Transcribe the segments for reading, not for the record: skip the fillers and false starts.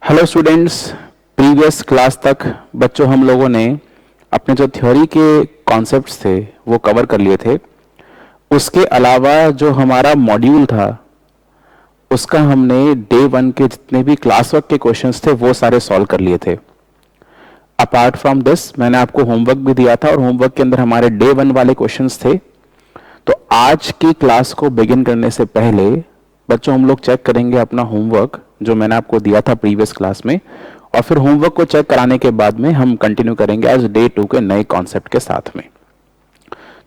Hello students. Previous class तक बच्चों हम लोगों ने अपने जो थ्योरी के कॉन्सेप्ट्स थे वो कवर कर लिए थे। उसके अलावा जो हमारा मॉड्यूल था उसका हमने डे 1 के जितने भी क्लास वर्क के क्वेश्चंस थे वो सारे सॉल्व कर लिए थे। अपार्ट फ्रॉम दिस मैंने आपको होमवर्क भी दिया था और होमवर्क के अंदर हमारे डे 1 वाले क्वेश्चंस थे। तो आज की क्लास को बिगिन करने से पहले बच्चों हम लोग चेक करेंगे अपना होमवर्क जो मैंने आपको दिया था प्रीवियस क्लास में, और फिर होमवर्क को चेक कराने के बाद में हम कंटिन्यू करेंगे आज डे 2 के नए कॉन्सेप्ट के साथ में।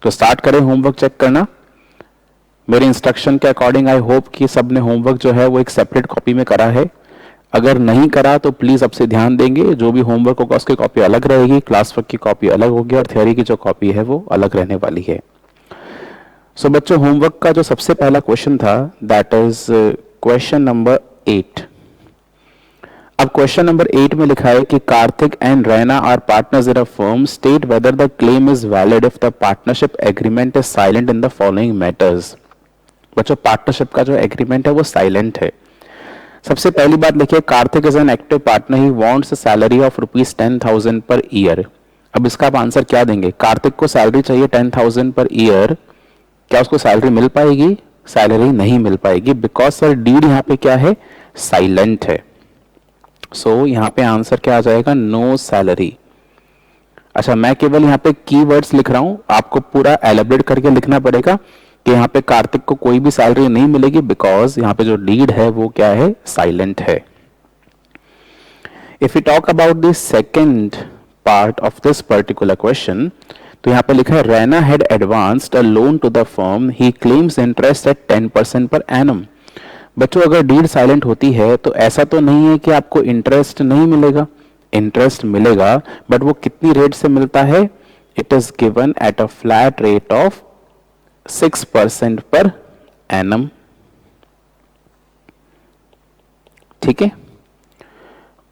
तो स्टार्ट करें होमवर्क चेक करना। मेरे इंस्ट्रक्शन के अकॉर्डिंग आई होप कि सबने होमवर्क जो है वो एक सेपरेट कॉपी में करा है। अगर नहीं करा तो प्लीज अब से ध्यान देंगे, जो भी होमवर्क होगा उसकी कॉपी अलग रहेगी, क्लास वर्क की कॉपी अलग होगी और थ्योरी की जो कॉपी है वो अलग रहने वाली है। सो बच्चों होमवर्क का जो सबसे पहला क्वेश्चन था दैट इज क्वेश्चन नंबर 8। अब क्वेश्चन नंबर 8 में लिखा है कि Kartik and Raina are partners in a firm, state whether the claim is valid if the partnership agreement is silent in the following matters. बच्चों पार्टनरशिप का जो एग्रीमेंट है वो साइलेंट है। सबसे पहली बात लिखिए, Kartik is an active partner, he wants a salary of ₹10,000 per year. अब इसका आप आंसर क्या देंगे? कार्तिक को सैलरी चाहिए 10,000 पर ईयर, क्या उसको सैलरी मिल पाएगी? सैलरी नहीं मिल पाएगी बिकॉज सर डीड यहाँ पे क्या है? साइलेंट है। सो यहाँ पे आंसर क्या आ जाएगा? No salary. अच्छा, मैं केवल यहाँ पे कीवर्ड्स लिख रहा हूं, आपको पूरा एलेबरेट करके लिखना पड़ेगा कि यहाँ पे कार्तिक को कोई भी सैलरी नहीं मिलेगी बिकॉज यहाँ पे जो डीड है वो क्या है? साइलेंट है। If you talk about the second part of this particular question, तो यहाँ पे लिखा है Raina had advanced a loan to the firm, he claims interest at 10% per annum. बच्चों अगर डीड साइलेंट होती है तो ऐसा तो नहीं है कि आपको इंटरेस्ट नहीं मिलेगा, इंटरेस्ट मिलेगा, बट वो कितनी रेट से मिलता है? It is given at a flat rate of 6% per annum. ठीक है।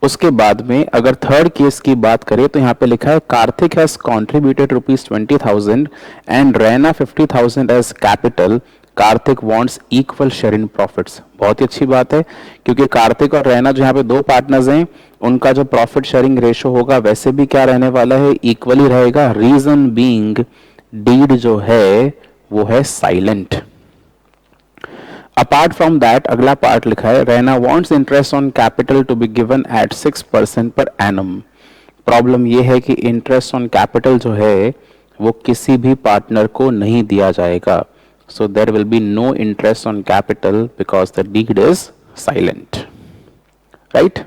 उसके बाद में अगर थर्ड केस की बात करें तो यहां पे लिखा है Kartik has contributed ₹20,000 and Raina 50,000 as capital, Kartik wants equal share in profits. बहुत ही अच्छी बात है क्योंकि कार्तिक और रैना जो यहाँ पे दो पार्टनर्स हैं उनका जो प्रॉफिट शेयरिंग रेशो होगा वैसे भी क्या रहने वाला है? इक्वली रहेगा। रीजन बीइंग डीड जो है वो है साइलेंट। अपार्ट फ्रॉम दैट अगला पार्ट लिखा है Raina wants interest on capital to be given at 6% per annum. Problem यह है कि इंटरेस्ट ऑन कैपिटल जो है वो किसी भी पार्टनर को नहीं दिया जाएगा। So there will be no interest on capital because the deed is silent. Right.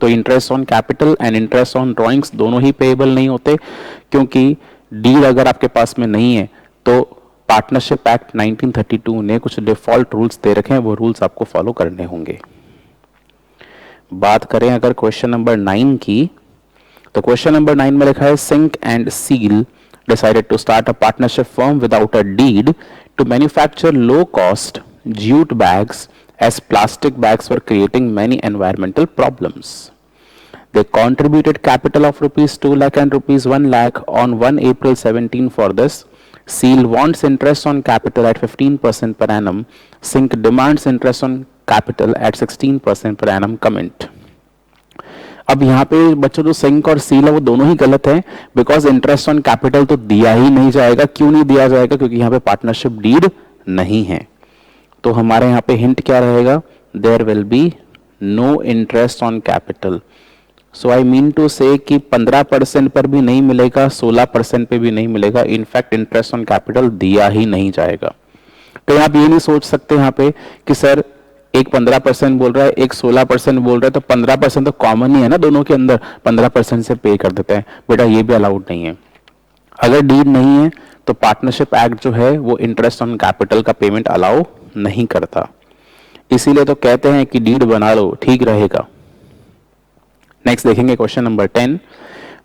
तो interest on capital and interest on drawings दोनों ही पेएबल नहीं होते क्योंकि डीड अगर आपके पास में नहीं है तो पार्टनरशिप एक्ट 1932 ने कुछ डिफॉल्ट रूल्स दे रखे हैं, वो रूल्स आपको फॉलो करने होंगे। बात करें अगर क्वेश्चन नंबर 9 की, तो क्वेश्चन नंबर 9 में लिखा है सिंक एंड सील decided to start a partnership firm without a deed to manufacture low cost jute bags as plastic bags were creating many environmental problems. They contributed capital of ₹2 lakh and ₹1 lakh on 1 April 17 for this. Seal wants interest on capital at 15% per annum. Sink demands interest on capital at 16% per annum. Comment. अब यहाँ पे बच्चों जो sink और seal है वो दोनों ही गलत है बिकॉज इंटरेस्ट ऑन कैपिटल तो दिया ही नहीं जाएगा। क्यों नहीं दिया जाएगा? क्योंकि यहाँ पे पार्टनरशिप डीड नहीं है। तो हमारे यहाँ पे हिंट क्या रहेगा? There will be no interest on capital. So I mean to say कि 15% पर भी नहीं मिलेगा, 16% पे भी नहीं मिलेगा। इनफैक्ट इंटरेस्ट ऑन कैपिटल दिया ही नहीं जाएगा। तो आप ये नहीं सोच सकते यहाँ पे कि सर एक 15% बोल रहा है, एक 16% बोल रहा है, तो 15% तो कॉमन ही है ना दोनों के अंदर, 15% से पे कर देते हैं। बेटा ये भी अलाउड नहीं है। अगर डीड नहीं है तो पार्टनरशिप एक्ट जो है वो इंटरेस्ट ऑन कैपिटल का पेमेंट अलाउ नहीं करता, इसीलिए तो कहते हैं कि डीड बना लो, ठीक रहेगा। नेक्स्ट देखेंगे question number 10।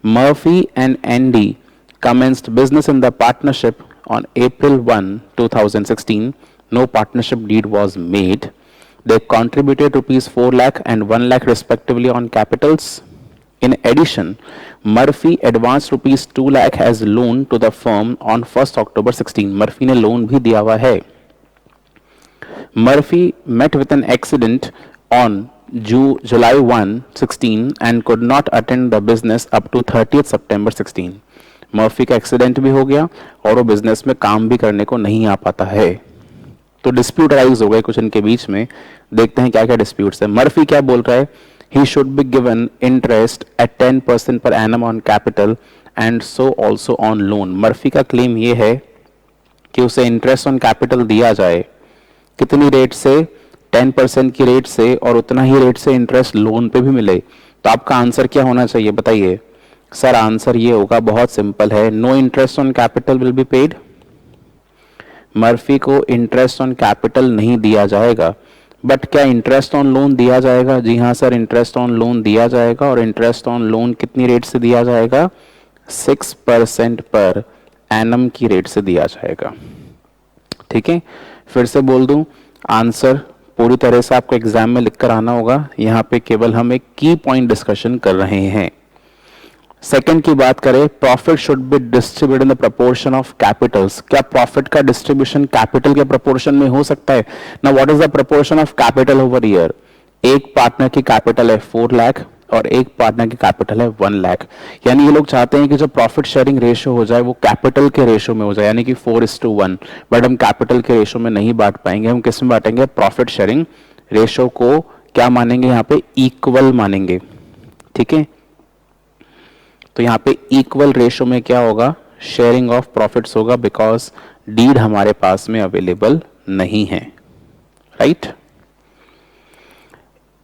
Murphy and Andy commenced business in the partnership on April 1, 2016. No partnership deed was made. They contributed ₹4 lakh and 1 lakh respectively on capitals. In addition, Murphy advanced ₹2 lakh as loan to the firm on 1st October 16. Murphy ने loan भी दिया हुआ है। Murphy met with an accident on July 1, 16 and could not attend the business up to 30th September 16. Murphy का accident भी हो गया और वो बिजनेस में काम भी करने को नहीं आ पाता है। तो डिस्प्यूट राइज हो गए कुछ इनके बीच में। देखते हैं क्या क्या डिस्प्यूट्स है। मर्फी क्या बोल रहा है, he should be given interest at 10% per annum on capital and so also on loan. Murphy का क्लेम ये है कि उसे इंटरेस्ट ऑन कैपिटल दिया जाए, कितनी रेट से, 10% की रेट से, और उतना ही रेट से इंटरेस्ट लोन पे भी मिले। तो आपका आंसर क्या होना चाहिए बताइए। सर आंसर ये होगा, बहुत सिंपल है, no interest on capital will be paid. Murphy को इंटरेस्ट ऑन कैपिटल नहीं दिया जाएगा, बट क्या इंटरेस्ट ऑन लोन दिया जाएगा? जी हाँ सर, इंटरेस्ट ऑन लोन दिया जाएगा। और इंटरेस्ट ऑन लोन कितनी रेट से दिया जाएगा? 6% पर एनम की रेट से दिया जाएगा। ठीक है, फिर से बोल दूं, आंसर पूरी तरह से आपको एग्जाम में लिखकर आना होगा। यहाँ पे केवल हम एक की पॉइंट डिस्कशन कर रहे हैं। सेकंड की बात करें, profit should be distributed in the proportion of Capitals. क्या प्रॉफिट का डिस्ट्रीब्यूशन कैपिटल के प्रोपोर्शन में हो सकता है? ना, what is the proportion of capital over year? एक पार्टनर की कैपिटल है 4 लाख और एक पार्टनर की कैपिटल है 1 लाख। यानी ये लोग चाहते हैं कि जो प्रॉफिट शेयरिंग रेशियो हो जाए वो कैपिटल के रेशियो में हो जाए, यानी कि 4:1। बट हम कैपिटल के रेशियो में नहीं बांट पाएंगे, हम किस में बांटेंगे? प्रॉफिट शेयरिंग रेशियो को क्या मानेंगे? यहाँ पे इक्वल मानेंगे। ठीक है, तो यहाँ पे इक्वल रेशियो में क्या होगा? शेयरिंग ऑफ प्रॉफिट्स होगा, बिकॉज डीड हमारे पास में अवेलेबल नहीं है। राइट,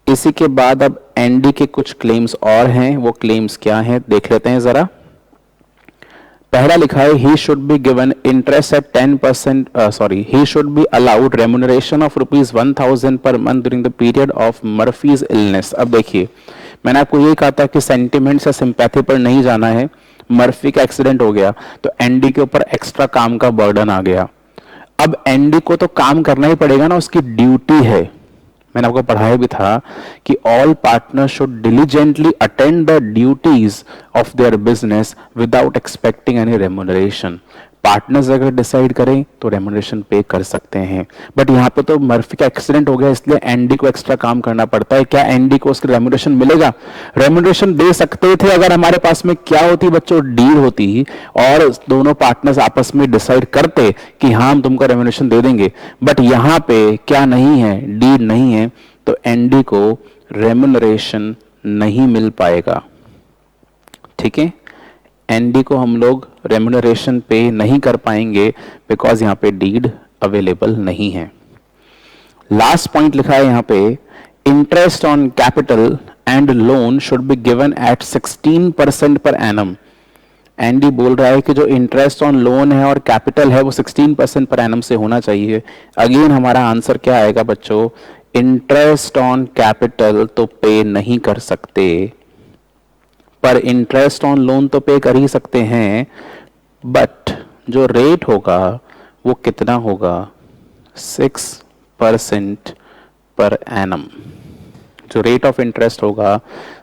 इसी के बाद अब एनडी के कुछ क्लेम्स और हैं। वो क्लेम्स क्या हैं देख लेते हैं जरा। पहला लिखा है, he should be given interest at 10%, he should be allowed remuneration of ₹1000 per month during the period of Murphy's illness. अब देखिए, मैंने आपको ये कहा था कि सेंटिमेंट्स या सिंपैथी पर नहीं जाना है। मर्फी का एक्सीडेंट हो गया तो एनडी के ऊपर एक्स्ट्रा काम का बर्डन आ गया। अब एनडी को तो काम करना ही पड़ेगा ना, उसकी ड्यूटी है। मैंने आपको पढ़ाया भी था कि all partners should diligently attend the duties of their business without expecting any remuneration. Partners अगर डिसाइड करें तो रेम्यूनरेशन पे कर सकते हैं, बट यहाँ पे तो मर्फी का एक्सीडेंट हो गया इसलिए एनडी को एक्स्ट्रा काम करना पड़ता है। क्या एनडी को उसकी रेम्यूनरेशन मिलेगा? रेम्यूनरेशन दे सकते थे अगर हमारे पास में क्या होती बच्चों? डील होती और दोनों पार्टनर्स आपस में डिसाइड करते कि हाँ हम तुमको रेम्यूनरेशन दे देंगे। बट यहाँ पे क्या नहीं है? डील नहीं है, तो एनडी को रेम्यूनरेशन नहीं मिल पाएगा। ठीक है, एनडी को हम लोग रेम्यूनरेशन पे नहीं कर पाएंगे बिकॉज यहाँ पे डीड अवेलेबल नहीं है। लास्ट पॉइंट लिखा है यहाँ पे, interest on capital and loan should be given eight 16% per annum. ND बोल रहा है कि जो इंटरेस्ट ऑन लोन है और कैपिटल है वो 16% पर एनम से होना चाहिए। अगेन हमारा आंसर क्या आएगा बच्चों? इंटरेस्ट ऑन कैपिटल तो पे नहीं कर सकते, पर इंटरेस्ट ऑन लोन तो पे कर ही सकते हैं। बट जो रेट होगा वो कितना होगा? 6% पर एनम। जो रेट ऑफ इंटरेस्ट होगा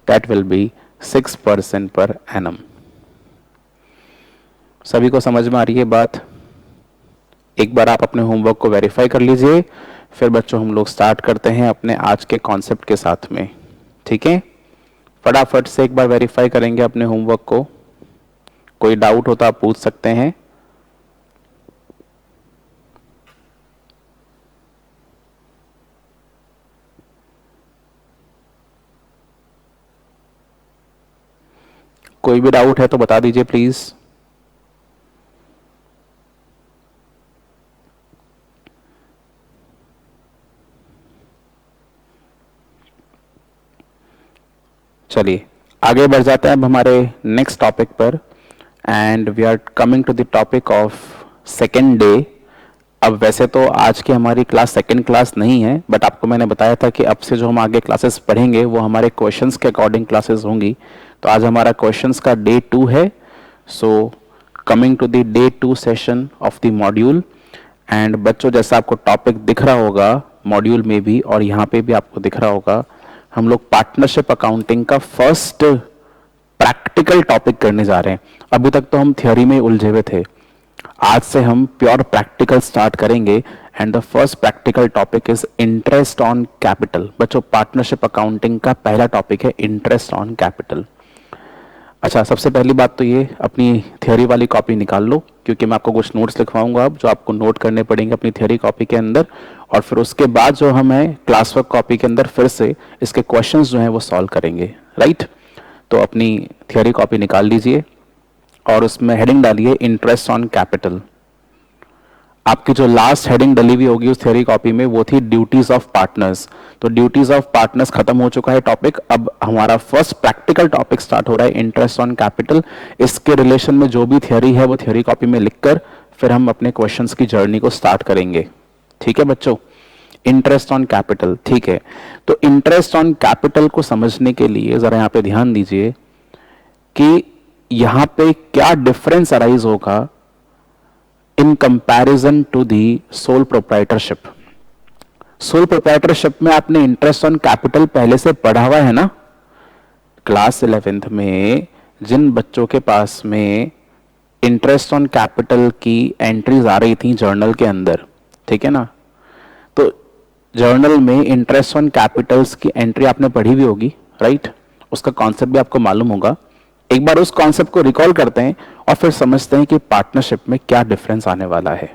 that will be 6% per annum. सभी को समझ में आ रही है बात? एक बार आप अपने होमवर्क को वेरीफाई कर लीजिए, फिर बच्चों हम लोग स्टार्ट करते हैं अपने आज के कॉन्सेप्ट के साथ में। ठीक है, फटाफट से एक बार वेरीफाई करेंगे अपने होमवर्क को। कोई डाउट हो तो आप पूछ सकते हैं। कोई भी डाउट है तो बता दीजिए प्लीज। चलिए आगे बढ़ जाते हैं अब हमारे नेक्स्ट टॉपिक पर, and we are coming to the topic of second day. अब वैसे तो आज की हमारी क्लास सेकेंड क्लास नहीं है, बट आपको मैंने बताया था कि अब से जो हम आगे क्लासेस पढ़ेंगे वो हमारे क्वेश्चंस के अकॉर्डिंग क्लासेस होंगी। तो आज हमारा क्वेश्चंस का डे 2 है। So coming to the day 2 session of the module. And बच्चों जैसा आपको टॉपिक दिख रहा होगा मॉड्यूल में भी और यहाँ पे भी आपको दिख रहा होगा, हम लोग पार्टनरशिप अकाउंटिंग का फर्स्ट प्रैक्टिकल टॉपिक करने जा रहे हैं। अभी तक तो हम थ्योरी में उलझे हुए थे, आज से हम प्योर प्रैक्टिकल स्टार्ट करेंगे। And the first practical topic is interest on capital. बच्चों पार्टनरशिप अकाउंटिंग का पहला टॉपिक है इंटरेस्ट ऑन कैपिटल। अच्छा, सबसे पहली बात तो ये अपनी थियोरी वाली कॉपी निकाल लो, क्योंकि मैं आपको कुछ नोट्स लिखवाऊंगा अब जो आपको नोट करने पड़ेंगे अपनी थियोरी कॉपी के अंदर, और फिर उसके बाद जो हम है क्लास वर्क कॉपी के अंदर फिर से इसके क्वेश्चंस जो हैं वो सॉल्व करेंगे। राइट, तो अपनी थियोरी कॉपी निकाल लीजिए और उसमें हेडिंग डालिए इंटरेस्ट ऑन कैपिटल। आपकी जो लास्ट हेडिंग डली हुई होगी उस थ्योरी कॉपी में वो थी ड्यूटीज ऑफ पार्टनर्स। तो ड्यूटीज ऑफ पार्टनर्स खत्म हो चुका है टॉपिक। अब हमारा फर्स्ट प्रैक्टिकल टॉपिक स्टार्ट हो रहा है इंटरेस्ट ऑन कैपिटल। इसके रिलेशन में जो भी थ्योरी है वो थ्योरी कॉपी में लिखकर फिर हम अपने क्वेश्चंस की जर्नी को स्टार्ट करेंगे। ठीक है बच्चों, इंटरेस्ट ऑन कैपिटल। ठीक है, तो इंटरेस्ट ऑन कैपिटल को समझने के लिए जरा यहां पे ध्यान दीजिए कि यहां पे क्या डिफरेंस अराइज होगा in comparison to the sole proprietorship. Sole proprietorship में आपने इंटरेस्ट ऑन कैपिटल पहले से पढ़ा हुआ है ना। क्लास 11th में जिन बच्चों के पास में इंटरेस्ट ऑन कैपिटल की एंट्रीज आ रही थी जर्नल के अंदर, ठीक है ना, तो जर्नल में इंटरेस्ट ऑन कैपिटल्स की एंट्री आपने पढ़ी भी होगी। राइट, उसका कॉन्सेप्ट भी आपको मालूम होगा। एक बार उस कॉन्सेप्ट को रिकॉल करते हैं और फिर समझते हैं कि पार्टनरशिप में क्या डिफरेंस आने वाला है।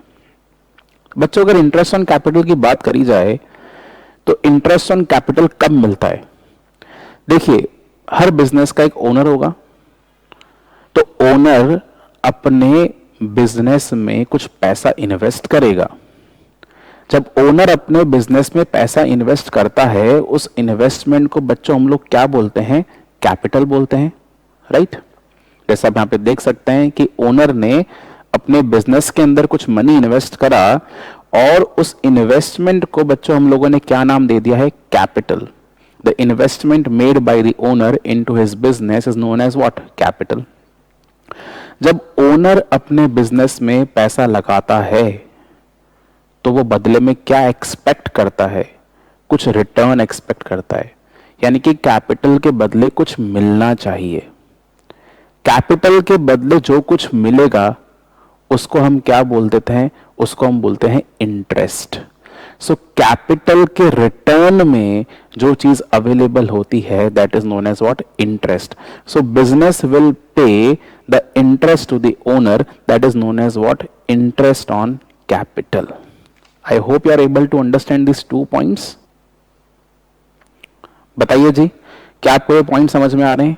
बच्चों, अगर इंटरेस्ट ऑन कैपिटल की बात करी जाए तो इंटरेस्ट ऑन कैपिटल कब मिलता है? देखिए, हर बिजनेस का एक ओनर होगा, तो ओनर अपने बिजनेस में कुछ पैसा इन्वेस्ट करेगा। जब ओनर अपने बिजनेस में पैसा इन्वेस्ट करता है, उस इन्वेस्टमेंट को बच्चों हम लोग क्या बोलते हैं? कैपिटल बोलते हैं। राइट, जैसा आप यहां पे देख सकते हैं कि ओनर ने अपने बिजनेस के अंदर कुछ मनी इन्वेस्ट करा और उस इन्वेस्टमेंट को बच्चों हम लोगों ने क्या नाम दे दिया है? Capital. The investment made by the owner into his business is known as what? Capital. जब ओनर अपने बिजनेस में पैसा लगाता है तो वो बदले में क्या एक्सपेक्ट करता है? कुछ रिटर्न एक्सपेक्ट करता है, यानी कि कैपिटल के बदले कुछ मिलना चाहिए। कैपिटल के बदले जो कुछ मिलेगा उसको हम क्या बोल देते हैं? उसको हम बोलते हैं इंटरेस्ट। सो कैपिटल के रिटर्न में जो चीज अवेलेबल होती है that is known as what? Interest. So business will pay the interest to the owner, that is known as what? Interest on capital. I hope you are able to understand this 2 points. बताइए जी, क्या आपको ये point समझ में आ रहे हैं?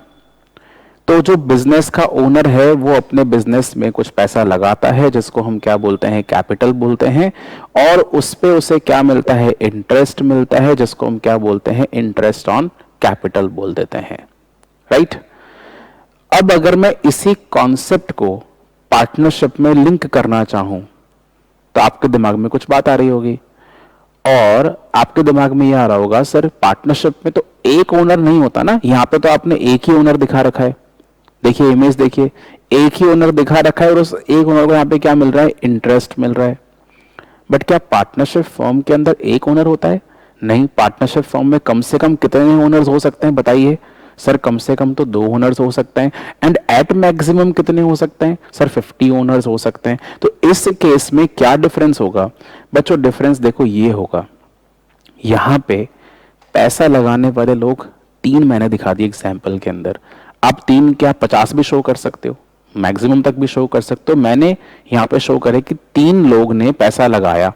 तो जो बिजनेस का ओनर है वो अपने बिजनेस में कुछ पैसा लगाता है जिसको हम क्या बोलते हैं? कैपिटल बोलते हैं, और उस पे उसे क्या मिलता है? इंटरेस्ट मिलता है, जिसको हम क्या बोलते हैं? इंटरेस्ट ऑन कैपिटल बोल देते हैं। राइट, अब अगर मैं इसी कॉन्सेप्ट को पार्टनरशिप में लिंक करना चाहूं तो आपके दिमाग में कुछ बात आ रही होगी, और आपके दिमाग में यह आ रहा होगा सर पार्टनरशिप में तो एक ओनर नहीं होता ना, यहां पे तो आपने एक ही ओनर दिखा रखा है। देखिए इमेज देखिए, एक ही ओनर दिखा रखा है और उस एक ओनर को यहां पे क्या मिल रहा है? इंटरेस्ट मिल रहा है। बट क्या पार्टनरशिप फर्म के अंदर एक ओनर होता है? नहीं, पार्टनरशिप फर्म में कम से कम कितने ओनर्स हो सकते हैं? बताइए सर। कम से कम तो 2 ओनर्स हो सकते हैं, एंड एट मैक्सिमम कितने हो सकते हैं? सर 50 ओनर्स हो सकते हैं। तो इस केस में क्या डिफरेंस होगा बच्चों? डिफरेंस देखो ये होगा, यहां पे पैसा लगाने वाले लोग 3 मैंने दिखा दिए एग्जाम्पल के अंदर। आप 3 क्या 50 भी शो कर सकते हो, मैक्सिमम तक भी शो कर सकते हो। मैंने यहां पे शो करे कि 3 लोग ने पैसा लगाया,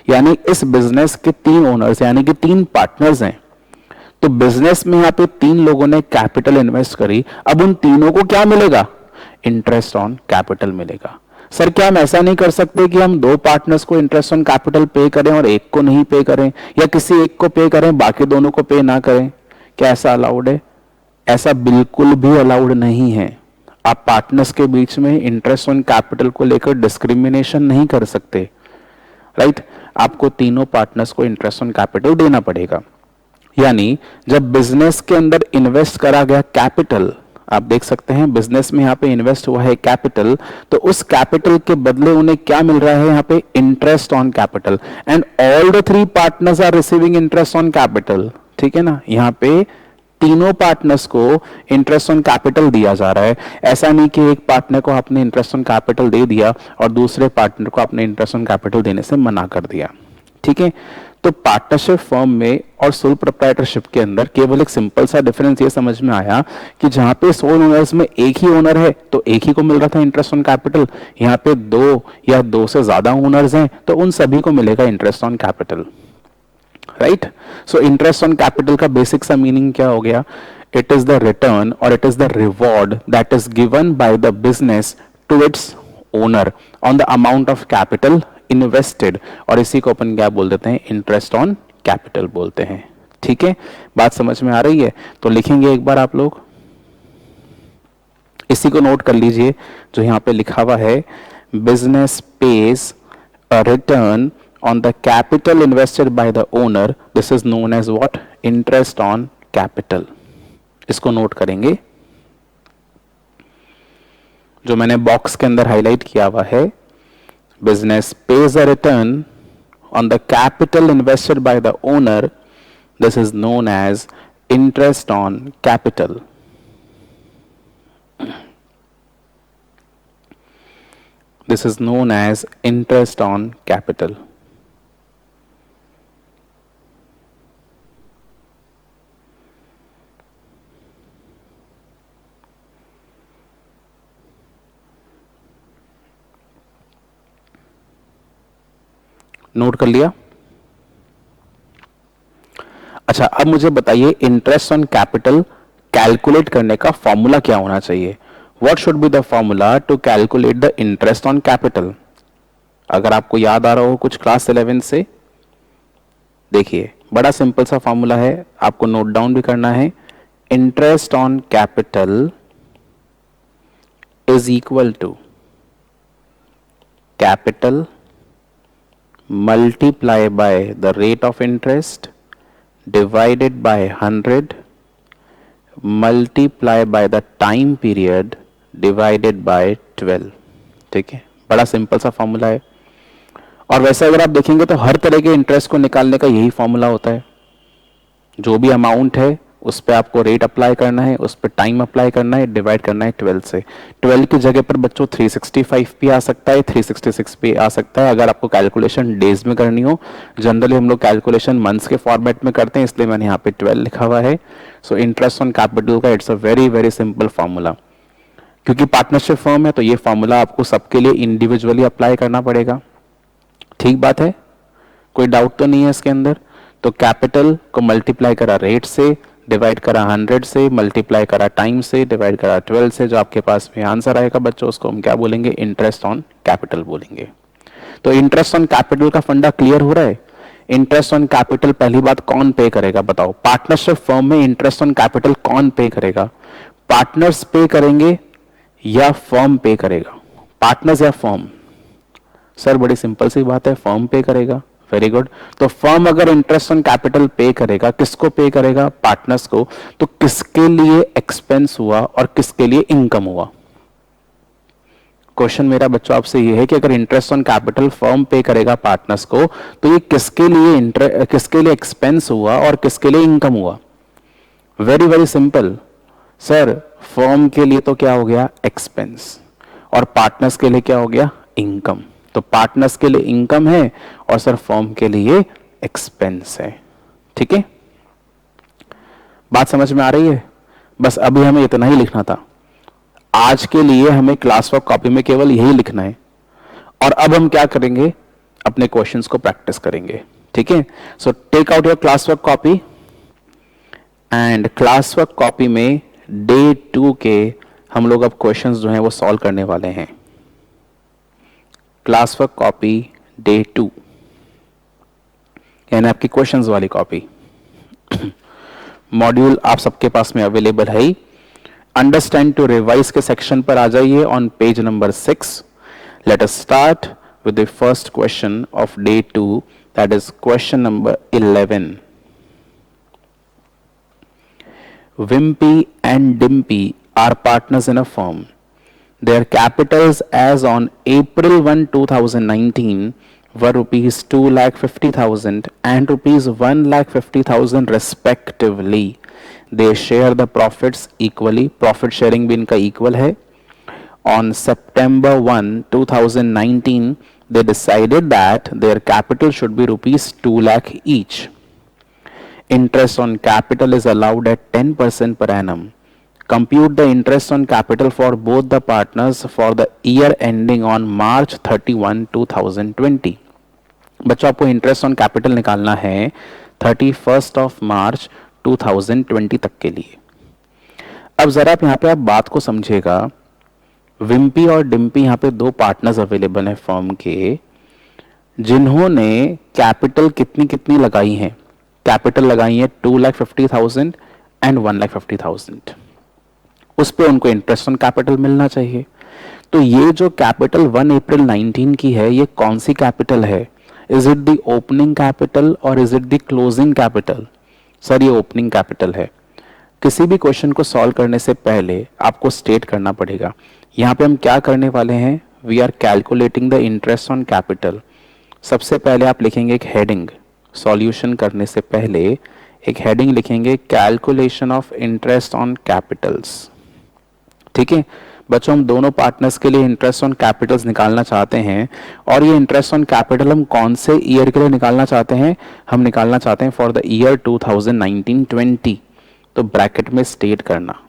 यानी इस बिजनेस के 3 ओनर्स यानी कि 3 पार्टनर्स हैं। तो बिजनेस में यहां पे 3 लोगों ने कैपिटल इन्वेस्ट करी। अब उन तीनों को क्या मिलेगा? इंटरेस्ट ऑन कैपिटल मिलेगा। सर क्या हम ऐसा नहीं कर सकते कि हम 2 पार्टनर्स को इंटरेस्ट ऑन कैपिटल पे करें और एक को नहीं पे करें, या किसी एक को पे करें बाकी दोनों को पे ना करें? क्या ऐसा अलाउड है? ऐसा बिल्कुल भी अलाउड नहीं है। आप पार्टनर्स के बीच में इंटरेस्ट ऑन कैपिटल को लेकर डिस्क्रिमिनेशन नहीं कर सकते। राइट, आपको तीनों पार्टनर्स को इंटरेस्ट ऑन कैपिटल देना पड़ेगा। यानी जब बिजनेस के अंदर इन्वेस्ट करा गया कैपिटल, आप देख सकते हैं बिजनेस में यहां पे इन्वेस्ट हुआ है कैपिटल, तो उस कैपिटल के बदले उन्हें क्या मिल रहा है? यहां पे interest on capital, and all the 3 partners are receiving interest on capital. ठीक है ना, यहां पे तीनों पार्टनर्स को इंटरेस्ट ऑन कैपिटल दिया जा रहा है। ऐसा नहीं कि एक पार्टनर को आपने इंटरेस्ट ऑन कैपिटल दे दिया और दूसरे पार्टनर को आपने इंटरेस्ट ऑन कैपिटल देने से मना कर दिया। ठीक है, तो पार्टनरशिप फर्म में और सोल प्रोप्राइटरशिप के अंदर केवल एक सिंपल सा डिफरेंस ये समझ में आया कि जहां पे सोल ओनर्स में एक ही ओनर है तो एक ही को मिल रहा था इंटरेस्ट ऑन कैपिटल, यहाँ पे दो या दो से ज्यादा ओनर्स हैं तो उन सभी को मिलेगा interest on capital. Right, so interest on capital का बेसिक सा मीनिंग क्या हो गया? इट इज द रिटर्न और it is the reward that is given by the business to its owner on the amount of capital invested, और इसी को अपन क्या बोल देते हैं? इंटरेस्ट ऑन कैपिटल बोलते हैं। ठीक है, बात समझ में आ रही है? तो लिखेंगे एक बार आप लोग, इसी को नोट कर लीजिए जो यहां पे लिखा हुआ है, business page a return on the capital invested by the owner, this is known as what? Interest on capital। इसको नोट करेंगे, जो मैंने बॉक्स के अंदर हाईलाइट किया हुआ है, business page a return on the capital invested by the owner, this is known as interest on capital। This is known as interest on capital। Note कर लिया? अच्छा, अब मुझे बताइए इंटरेस्ट ऑन कैपिटल कैलकुलेट करने का फॉर्मूला क्या होना चाहिए? What should be the formula to calculate the interest on capital? अगर आपको याद आ रहा हो कुछ क्लास 11 से, देखिए बड़ा सिंपल सा फॉर्मूला है, आपको नोट डाउन भी करना है। Interest on capital is equal to capital multiply by the rate of interest divided by 100 multiply by the time period divided by 12। ठीक है, बड़ा सिंपल सा फॉर्मूला है, और वैसे अगर आप देखेंगे तो हर तरह के इंटरेस्ट को निकालने का यही फॉर्मूला होता है। जो भी अमाउंट है उस पर आपको रेट अप्लाई करना है, उस पर टाइम अप्लाई करना है, डिवाइड करना है 12 से। 12 की जगह पर बच्चों 365 भी आ सकता है, 366 भी आ सकता है अगर आपको कैलकुलेशन डेज में करनी हो। जनरली हम लोग कैलकुलेशन मंथ्स के फॉर्मेट में करते हैं, इसलिए मैंने यहाँ पे 12 लिखा हुआ है। सो इंटरेस्ट ऑन कैपिटल का it's a very very simple formula. क्योंकि पार्टनरशिप फर्म है तो ये फॉर्मूला आपको सबके लिए इंडिविजुअली अप्लाई करना पड़ेगा। ठीक बात है, कोई डाउट तो नहीं है इसके अंदर? तो कैपिटल को मल्टीप्लाई करा रेट से, डिवाइड करा 100 से, मल्टीप्लाई करा टाइम से, डिवाइड करा 12 से, जो आपके पास में आंसर आएगा बच्चों उसको हम क्या बोलेंगे? इंटरेस्ट ऑन कैपिटल बोलेंगे। तो इंटरेस्ट ऑन कैपिटल का फंडा क्लियर हो रहा है? इंटरेस्ट ऑन कैपिटल पहली बात कौन पे करेगा बताओ? पार्टनरशिप फर्म में इंटरेस्ट ऑन कैपिटल कौन पे करेगा? पार्टनर्स पे करेंगे या फर्म पे करेगा? पार्टनर्स या फर्म? सर बड़ी सिंपल सी बात है, फर्म पे करेगा। वेरी गुड, तो फर्म अगर इंटरेस्ट ऑन कैपिटल पे करेगा, किसको पे करेगा? पार्टनर्स को। तो किसके लिए एक्सपेंस हुआ और किसके लिए इनकम हुआ? क्वेश्चन मेरा बच्चों आपसे ये है कि अगर इंटरेस्ट ऑन कैपिटल फर्म पे करेगा पार्टनर्स को, तो ये किसके लिए एक्सपेंस हुआ और किसके लिए इनकम हुआ? Very very simple sir, firm के लिए तो क्या हो गया? एक्सपेंस, और पार्टनर्स के लिए क्या हो गया? इनकम। तो पार्टनर्स के लिए इनकम है और सर फर्म के लिए एक्सपेंस है। ठीक है, बात समझ में आ रही है? बस अभी हमें इतना ही लिखना था आज के लिए, हमें क्लास वर्क कॉपी में केवल यही लिखना है। और अब हम क्या करेंगे? अपने क्वेश्चंस को प्रैक्टिस करेंगे। ठीक है, so take out your class work copy, and class work copy में डे 2 के हम लोग अब क्वेश्चंस जो हैं वो सॉल्व करने वाले हैं। क्लास वर्क कॉपी डे 2 यानी आपकी क्वेश्चंस वाली कॉपी। मॉड्यूल आप सबके पास में अवेलेबल है ही। अंडरस्टैंड टू रिवाइज के सेक्शन पर आ जाइए on page number 6। Let us start with the first question of day 2, that is question number 11। Wimpy and Dimpy are partners in a firm. Their capitals as on April 1, 2019 were rupees 2,50,000 and rupees 1,50,000 respectively. They share the profits equally. Profit sharing भी इनका equal है. On September 1, 2019, they decided that their capital should be rupees 2 lakh each. Interest on capital is allowed at 10% per annum. Compute the interest on capital for both the partners for the year ending on March 31, 2020. बच्चों आपको interest on capital निकालना है 31 of March 2020 तक के लिए. अब जरा आप यहाँ पे आप बात को समझिएगा. विम्पी और डिम्पी यहाँ पे दो पार्टनर्स अवेलेबल हैं फर्म के, जिन्होंने कैपिटल कितनी कितनी लगाई है. कैपिटल लगाई है 2,50,000 एंड 1,50,000. उस पे उनको इंटरेस्ट ऑन कैपिटल मिलना चाहिए. तो ये जो कैपिटल 1 अप्रैल 19 की है, ये कौन सी कैपिटल है? Is it the opening capital और is it the closing capital? Sir ये ओपनिंग कैपिटल है. किसी भी क्वेश्चन को सॉल्व करने से पहले आपको स्टेट करना पड़ेगा. यहाँ पे हम क्या करने वाले हैं? We are calculating the interest on capital. सबसे पहले आप लिखेंगे एक हेडिंग. सॉल्यूशन करने से पहले एक हेडिंग लिखेंगे, calculation of interest on Capitals. ठीक है बच्चों, हम दोनों पार्टनर्स के लिए इंटरेस्ट ऑन कैपिटल्स निकालना चाहते हैं. और ये इंटरेस्ट ऑन कैपिटल हम कौन से ईयर के लिए निकालना चाहते हैं? हम निकालना चाहते हैं फॉर द ईयर 2019-20. तो ब्रैकेट में स्टेट करना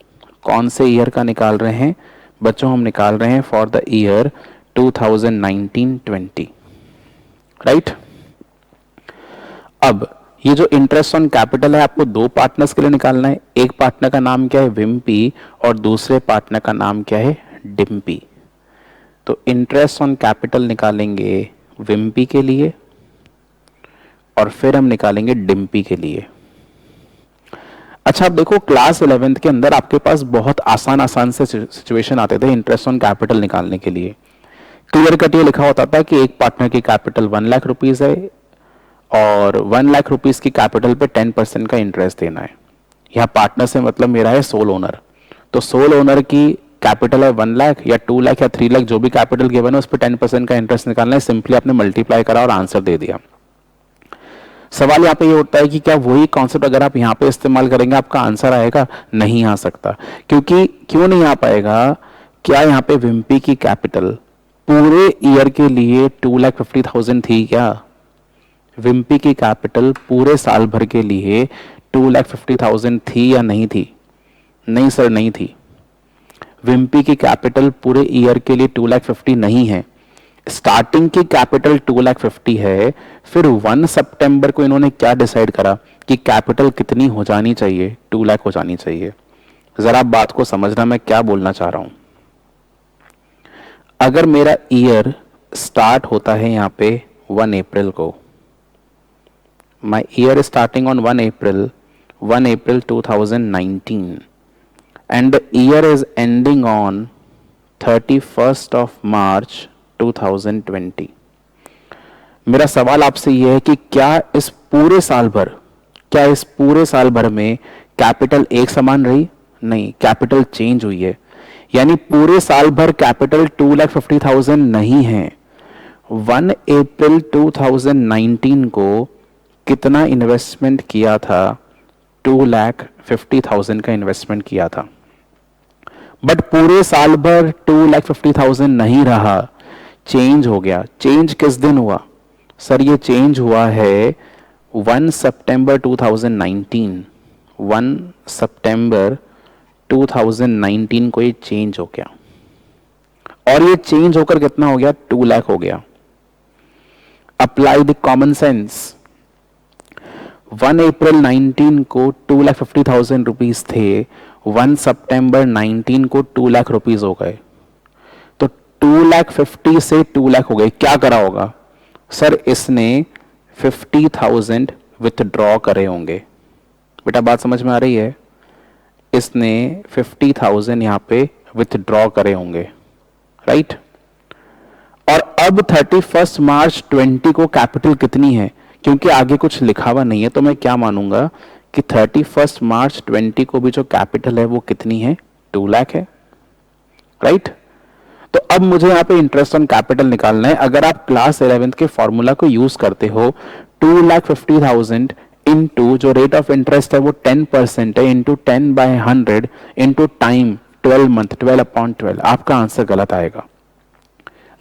कौन से ईयर का निकाल रहे हैं. बच्चों हम निकाल रहे हैं फॉर द ईयर 2019-20. राइट. अब ये जो इंटरेस्ट ऑन कैपिटल है आपको दो पार्टनर्स के लिए निकालना है. एक पार्टनर का नाम क्या है? विम्पी. और दूसरे पार्टनर का नाम क्या है? डिम्पी. तो इंटरेस्ट ऑन कैपिटल निकालेंगे विम्पी के लिए और फिर हम निकालेंगे डिम्पी के लिए. अच्छा, अब देखो क्लास 11th के अंदर आपके पास बहुत आसान आसान से सिचुएशन आते थे इंटरेस्ट ऑन कैपिटल निकालने के लिए. क्लियर कट ये लिखा होता था कि एक पार्टनर की कैपिटल 1 लाख रुपीज है और 1 लाख रुपीज की कैपिटल पे 10% का इंटरेस्ट देना है. यहाँ पार्टनर से मतलब मेरा है सोल ओनर. तो सोल ओनर की कैपिटल है 1 लाख या 2 लाख या 3 लाख, जो भी कैपिटल गिवन है उस पर 10% का इंटरेस्ट निकालना है. सिंपली आपने मल्टीप्लाई करा और आंसर दे दिया. सवाल यहाँ पे ये उठता है कि क्या वही कॉन्सेप्ट अगर आप यहाँ पे इस्तेमाल करेंगे आपका आंसर आएगा? नहीं आ सकता. क्योंकि क्यों नहीं आ पाएगा? क्या यहाँ पे विम्पी की कैपिटल पूरे ईयर के लिए 2,50,000 थी क्या? विम्पी की कैपिटल पूरे साल भर के लिए 2,50,000 थी या नहीं थी? नहीं सर, नहीं थी. विम्पी की कैपिटल पूरे ईयर के लिए 2,50,000 नहीं है. स्टार्टिंग की कैपिटल 2,50,000 है. फिर 1 सितंबर को इन्होंने क्या डिसाइड करा कि कैपिटल कितनी हो जानी चाहिए? 2 लाख हो जानी चाहिए. जरा बात को समझना मैं क्या बोलना चाह रहा हूं. अगर मेरा ईयर स्टार्ट होता है यहाँ पे 1 अप्रैल को, my year is starting on 1 April 2019 and the year is ending on 31st of March 2020. मेरा सवाल आपसे यह है कि क्या इस पूरे साल भर में कैपिटल एक समान रही? नहीं, कैपिटल चेंज हुई है. यानी पूरे साल भर कैपिटल 2,50,000 नहीं है. 1 अप्रैल 2019 को कितना इन्वेस्टमेंट किया था? 2,50,000 का इन्वेस्टमेंट किया था. बट पूरे साल भर 2,50,000 नहीं रहा, चेंज हो गया. चेंज किस दिन हुआ? सर ये चेंज हुआ है 1 सितंबर 2019. 1 सितंबर 2019 को ये चेंज हो गया. और ये चेंज होकर कितना हो गया? 2 लाख हो गया. Apply the common sense. 1 अप्रैल 19 को 2,50,000 रुपीज थे. 1 सितंबर 19 को 2 लाख रुपीज हो गए. तो 2,50,000 से 2 लाख हो गए. क्या करा होगा? सर इसने 50,000 विथड्रॉ करे होंगे. बेटा बात समझ में आ रही है? इसने 50,000 यहां पे विथड्रॉ करे होंगे. राइट. और अब 31 मार्च 20 को कैपिटल कितनी है? क्योंकि आगे कुछ लिखा हुआ नहीं है तो मैं क्या मानूंगा कि 31 मार्च 20 को भी जो कैपिटल है वो कितनी है? 2 लाख है. राइट. तो अब मुझे यहाँ पे इंटरेस्ट ऑन कैपिटल निकालना है। अगर आप क्लास 11th के फॉर्मूला को यूज करते हो, 2,50,000 इंटू जो रेट ऑफ इंटरेस्ट है वो 10% है, इंटू 10/100 इंटू टाइम 12 मंथ, 12/12, आपका आंसर गलत आएगा।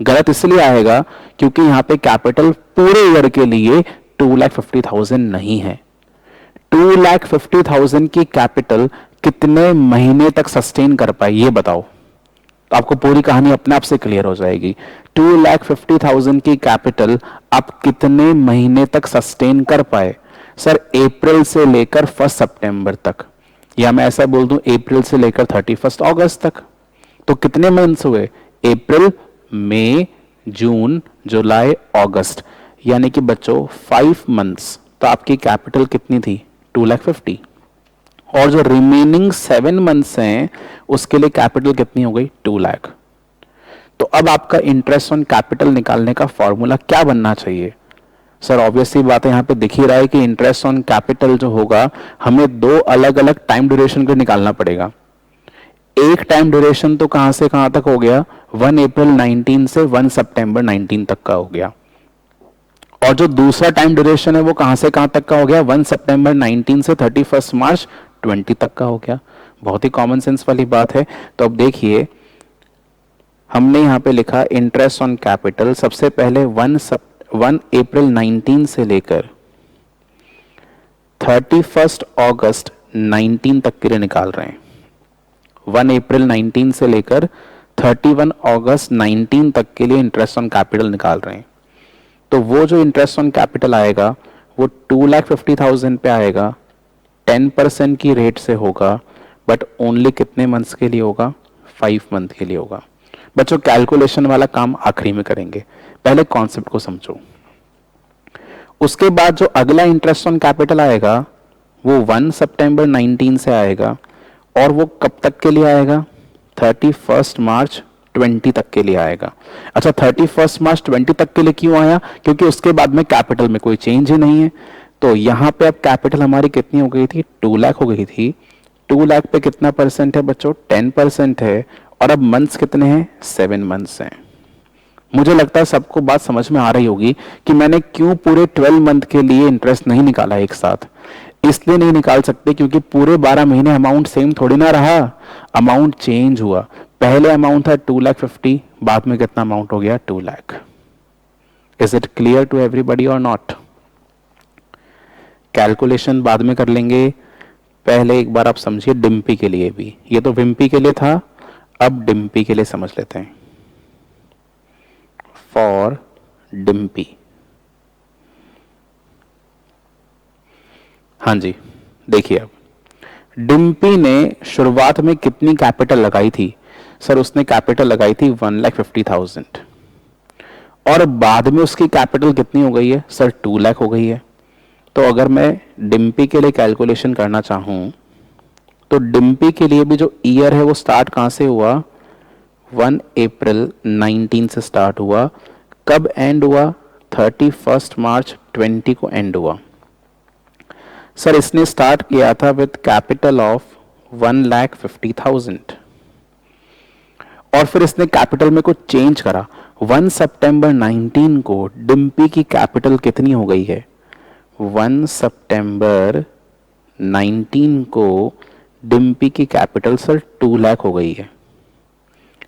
गलत इसलिए आएगा क्योंकि यहाँ पे कैपिटल पूरे ईयर के लिए 2,50,000 नहीं है। 2,50,000 की कैपिटल कितने महीने तक सस्टेन कर पाए ये बताओ, तो आपको पूरी कहानी अपने आप से क्लियर हो जाएगी। 2,50,000 की कैपिटल आप कितने महीने तक सस्टेन कर पाए? सर अप्रैल से लेकर 1 सितंबर तक, या मैं ऐसा बोल दूं अप्रैल से लेकर 31 अगस्त तक। तो कितने मंथ्स हुए? अप्रैल, मई, जून, जुलाई, अगस्त, यानी कि बच्चों 5 मंथ्स। तो आपकी कैपिटल कितनी थी? 2,50,000। और जो रिमेनिंग 7 मंथ्स हैं उसके लिए कैपिटल कितनी हो गई? 2,00,000। तो अब आपका इंटरेस्ट ऑन कैपिटल निकालने का फॉर्मूला क्या बनना चाहिए? सर ऑब्वियसली बात है, यहां पे दिख ही रहा है कि इंटरेस्ट ऑन कैपिटल जो होगा हमें दो अलग अलग टाइम ड्यूरेशन को निकालना पड़ेगा। एक टाइम ड्यूरेशन तो कहां से कहां तक हो गया? 1 अप्रैल 19 से 1 सितंबर 19 तक का हो गया। और जो दूसरा टाइम ड्यूरेशन है वो कहां से कहां तक का हो गया? 1 सितंबर 19 से 31 मार्च 20 तक का हो गया। बहुत ही कॉमन सेंस वाली बात है। तो अब देखिए हमने यहां पे लिखा इंटरेस्ट ऑन कैपिटल, सबसे पहले 1 अप्रैल 19 से लेकर 31 अगस्त 19 तक के लिए निकाल रहे हैं। 1 अप्रैल 19 से लेकर 31 अगस्त 19 तक के लिए इंटरेस्ट ऑन कैपिटल निकाल रहे हैं। तो वो जो इंटरेस्ट ऑन कैपिटल आएगा वो 2,50,000 पे आएगा, 10% की रेट से होगा, बट ओनली कितने मंथ्स के लिए होगा? 5 मंथ के लिए होगा। बच्चों कैलकुलेशन वाला काम आखिरी में करेंगे, पहले कॉन्सेप्ट को समझो। उसके बाद जो अगला इंटरेस्ट ऑन कैपिटल आएगा वो 1 सितंबर 19 से आएगा, और वो कब तक के लिए आएगा? 31 मार्च 20 तक के लिए आएगा। अच्छा 31 मार्च 20 तक के लिए क्यों आया? क्योंकि उसके बाद में कैपिटल में कोई चेंज ही नहीं है। तो यहां पे अब कैपिटल हमारी कितनी हो गई थी? 2,00,000 हो गई थी। 2,00,000 पे कितना परसेंट है बच्चों? 10% है। और अब मंथ्स कितने हैं? 7 मंथ्स हैं। मुझे लगता है सबको बात समझ में आ रही होगी कि मैंने क्यों पूरे 12 मंथ के लिए इंटरेस्ट नहीं निकाला एक साथ। इसलिए नहीं निकाल सकते क्योंकि पूरे 12 महीने अमाउंट सेम थोड़ी ना रहा, अमाउंट चेंज हुआ। पहले अमाउंट था 2,50,000, बाद में कितना अमाउंट हो गया? 2,00,000। Is it clear to everybody और नॉट? कैलकुलेशन बाद में कर लेंगे, पहले एक बार आप समझिए डिम्पी के लिए भी। ये तो विम्पी के लिए था, अब डिम्पी के लिए समझ लेते हैं। फॉर डिम्पी, हाँ जी देखिए अब डिम्पी ने शुरुआत में कितनी कैपिटल लगाई थी? सर उसने कैपिटल लगाई थी 1,50,000, और बाद में उसकी कैपिटल कितनी हो गई है? सर 2,00,000 हो गई है। तो अगर मैं डिम्पी के लिए कैलकुलेशन करना चाहूं तो डिम्पी के लिए भी जो ईयर है वो स्टार्ट कहां से हुआ? 1 अप्रैल 19 से स्टार्ट हुआ। कब एंड हुआ? 31 मार्च 20 को एंड हुआ। सर इसने स्टार्ट किया था विद कैपिटल ऑफ 1,50,000, और फिर इसने कैपिटल में कुछ चेंज करा। 1 सितंबर 19 को डिम्पी की कैपिटल कितनी हो गई है? 1 सितंबर 19 को डिम्पी की कैपिटल सर 2,00,000 हो गई है।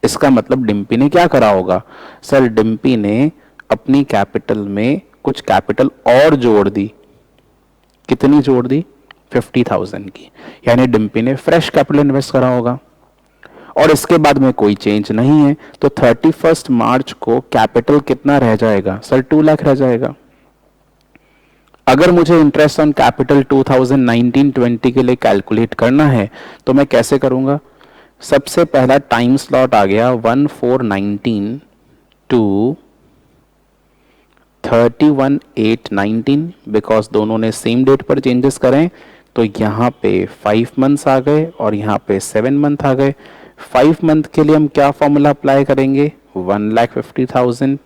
इसका मतलब डिम्पी ने क्या करा होगा? सर डिम्पी ने अपनी कैपिटल में कुछ कैपिटल और जोड़ दी। कितनी जोड़ दी? 50,000 की, यानी डिम्पी ने फ्रेश कैपिटल इन्वेस्ट करा होगा। और इसके बाद में कोई चेंज नहीं है, तो 31 मार्च को कैपिटल कितना रह जाएगा? सर 2,00,000 रह जाएगा। अगर मुझे इंटरेस्ट ऑन कैपिटल 2019-20 के लिए कैलकुलेट करना है तो मैं कैसे करूंगा? सबसे पहला टाइम स्लॉट आ गया 1/4/19 टू 31/8/19, बिकॉज दोनों ने सेम डेट पर चेंजेस करें। तो यहाँ पे 5 मंथ्स आ गए और यहाँ पे 7 मंथ आ गए। 5 मंथ के लिए हम क्या फॉर्मूला अप्लाई करेंगे? 1,50,000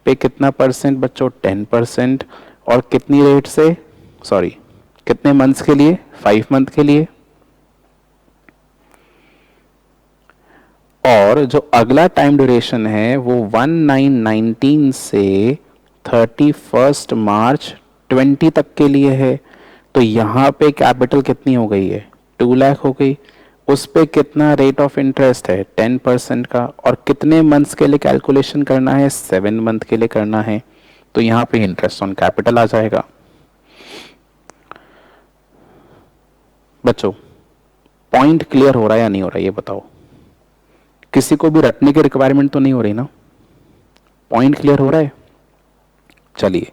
पे कितना परसेंट बच्चों? 10%। और कितनी रेट से? सॉरी कितने मंथ्स के लिए? 5 मंथ के लिए। और जो अगला टाइम ड्यूरेशन है वो 1919 से 31 मार्च 20 तक के लिए है। तो यहाँ पे कैपिटल कितनी हो गई है, 2 लाख हो गई। उस पे कितना रेट ऑफ इंटरेस्ट है, 10% का। और कितने मंथ्स के लिए कैलकुलेशन करना है, 7 मंथ के लिए करना है। तो यहाँ पे इंटरेस्ट ऑन कैपिटल आ जाएगा। बच्चों पॉइंट क्लियर हो रहा है या नहीं हो रहा है ये बताओ। किसी को भी रटने की रिक्वायरमेंट तो नहीं हो रही ना, पॉइंट क्लियर हो रहा है। चलिए,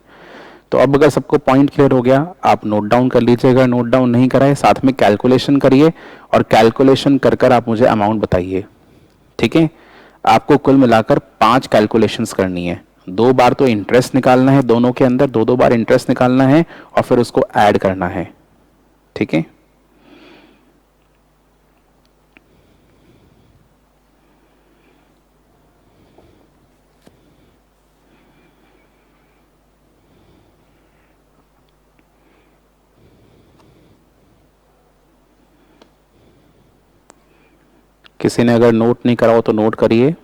तो अब अगर सबको पॉइंट क्लियर हो गया, आप नोट डाउन कर लीजिएगा। नोट डाउन नहीं कराए साथ में कैलकुलेशन करिए, और कैलकुलेशन कर कर आप मुझे अमाउंट बताइए। ठीक है, आपको कुल मिलाकर 5 कैलकुलेशंस करनी है। 2 बार तो इंटरेस्ट निकालना है, दोनों के अंदर 2-2 बार इंटरेस्ट निकालना है और फिर उसको ऐड करना है। ठीक है, किसी ने अगर नोट नहीं करा हो तो नोट करिए।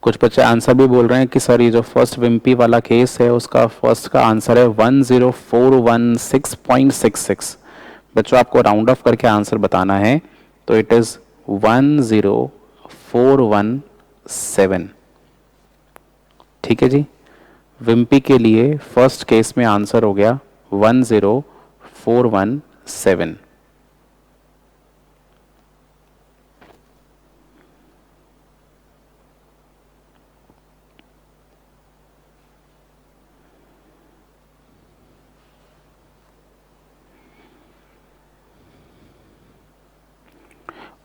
कुछ बच्चे आंसर भी बोल रहे हैं कि सर ये जो फर्स्ट विम्पी वाला केस है उसका फर्स्ट का आंसर है 10416.66। बच्चों आपको राउंड ऑफ करके आंसर बताना है, तो इट इज 10417। ठीक है जी, विम्पी के लिए फर्स्ट केस में आंसर हो गया 10417।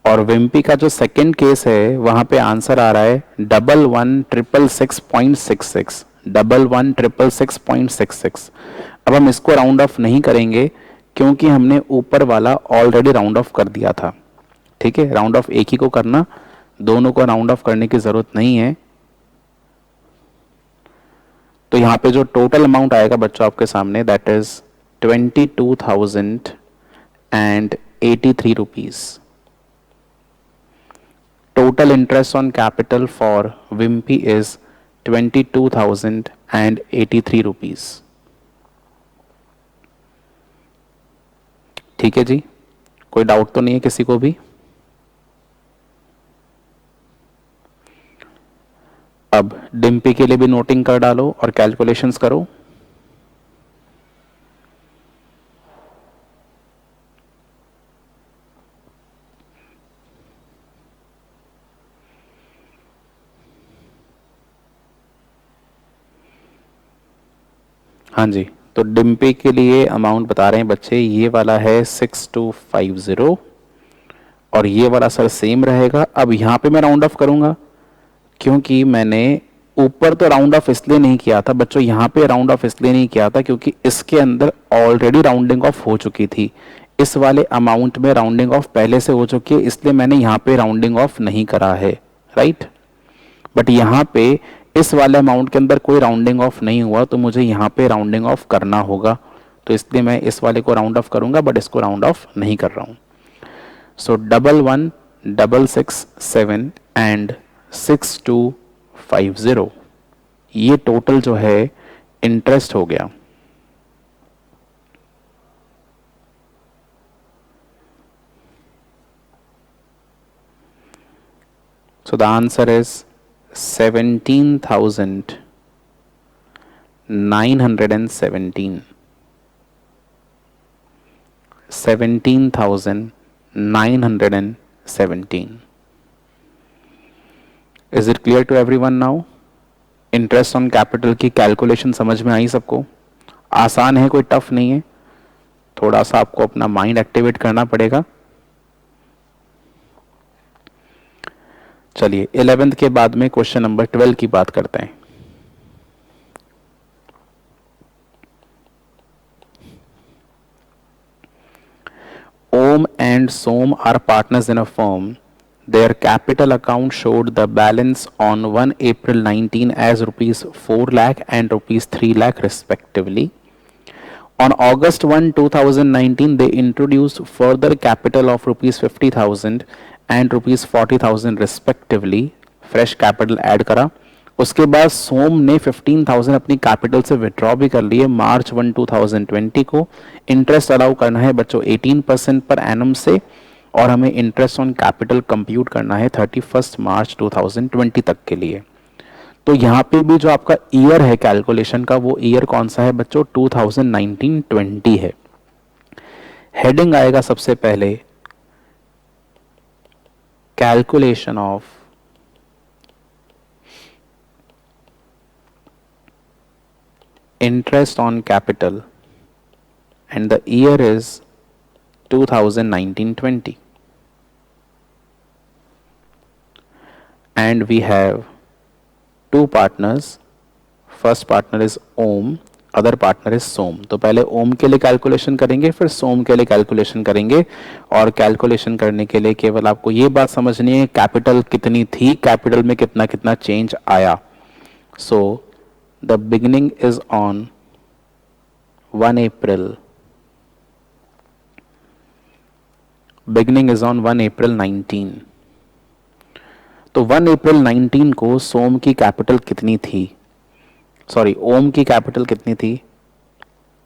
और विम्पी का जो सेकंड केस है वहां पे आंसर आ रहा है 11,666.66, 11,666.66। अब हम इसको राउंड ऑफ नहीं करेंगे क्योंकि हमने ऊपर वाला ऑलरेडी राउंड ऑफ कर दिया था। ठीक है, राउंड ऑफ एक ही को करना, दोनों को राउंड ऑफ करने की जरूरत नहीं है। तो यहाँ पे जो टोटल अमाउंट आएगा बच्चों आपके सामने, that is 22,083 rupees. Total interest on capital for Wimpy is 22,083 rupees. ठीक है जी, कोई डाउट तो नहीं है किसी को भी। अब डिम्पी के लिए भी नोटिंग कर डालो और कैलकुलेशंस करो। हाँ जी, तो डिम्पी के लिए अमाउंट बता रहे हैं बच्चे, ये वाला है 6250 और ये वाला सर सेम रहेगा। अब यहाँ पे मैं राउंड ऑफ करूंगा क्योंकि मैंने ऊपर तो राउंड ऑफ इसलिए नहीं किया था बच्चों, यहाँ पे राउंड ऑफ इसलिए नहीं किया था क्योंकि इसके अंदर ऑलरेडी राउंडिंग ऑफ हो चुकी थी। इस वाले अमाउंट में राउंडिंग ऑफ पहले से हो चुकी है, इसलिए मैंने यहाँ पे राउंडिंग ऑफ नहीं करा है, राइट। बट यहाँ पे इस वाले अमाउंट के अंदर कोई राउंडिंग ऑफ नहीं हुआ, तो मुझे यहाँ पे राउंडिंग ऑफ करना होगा, तो इसलिए मैं इस वाले को राउंड ऑफ करूंगा, बट इसको राउंड ऑफ नहीं कर रहा हूँ। सो 11,667 एंड 6250, ये टोटल जो है इंटरेस्ट हो गया। So the answer is 17,917, 17,917 917. Is it clear to everyone now? Interest on capital की कैलकुलेशन समझ में आई सबको? आसान है, कोई टफ नहीं है, थोड़ा सा आपको अपना माइंड एक्टिवेट करना पड़ेगा। चलिए 11th के बाद में क्वेश्चन नंबर 12 की बात करते हैं। Om and Som are partners in a firm. Their capital account showed the balance on 1 April 19 as rupees 4 lakh and rupees 3 lakh respectively. On August 1, 2019, they introduced further capital of rupees 50,000 and rupees 40,000 respectively. Fresh capital add करा। उसके बाद सोम ने 15,000 अपनी capital से withdraw भी कर लिए मार्च 1, 2020 को। इंटरेस्ट अलाउ करना है बच्चों 18% पर एनम से, और हमें इंटरेस्ट ऑन कैपिटल कंप्यूट करना है 31 मार्च 2020 तक के लिए। तो यहाँ पे भी जो आपका ईयर है कैलकुलेशन का, वो ईयर कौन सा है बच्चों? 2019-20 है। हेडिंग आएगा सबसे पहले calculation of interest on capital and the year is 2019-20 and we have two partners. First partner is Om, other partner is Som. तो पहले ओम के लिए कैलकुलेशन करेंगे, फिर सोम के लिए कैलकुलेशन करेंगे। और कैलकुलेशन करने के लिए केवल आपको ये बात समझनी है कैपिटल कितनी थी, कैपिटल में कितना कितना चेंज आया। So the beginning is on 1 April, beginning is on 1 April 19। तो 1 April 19 को सोम की कैपिटल कितनी थी, सॉरी ओम की कैपिटल कितनी थी?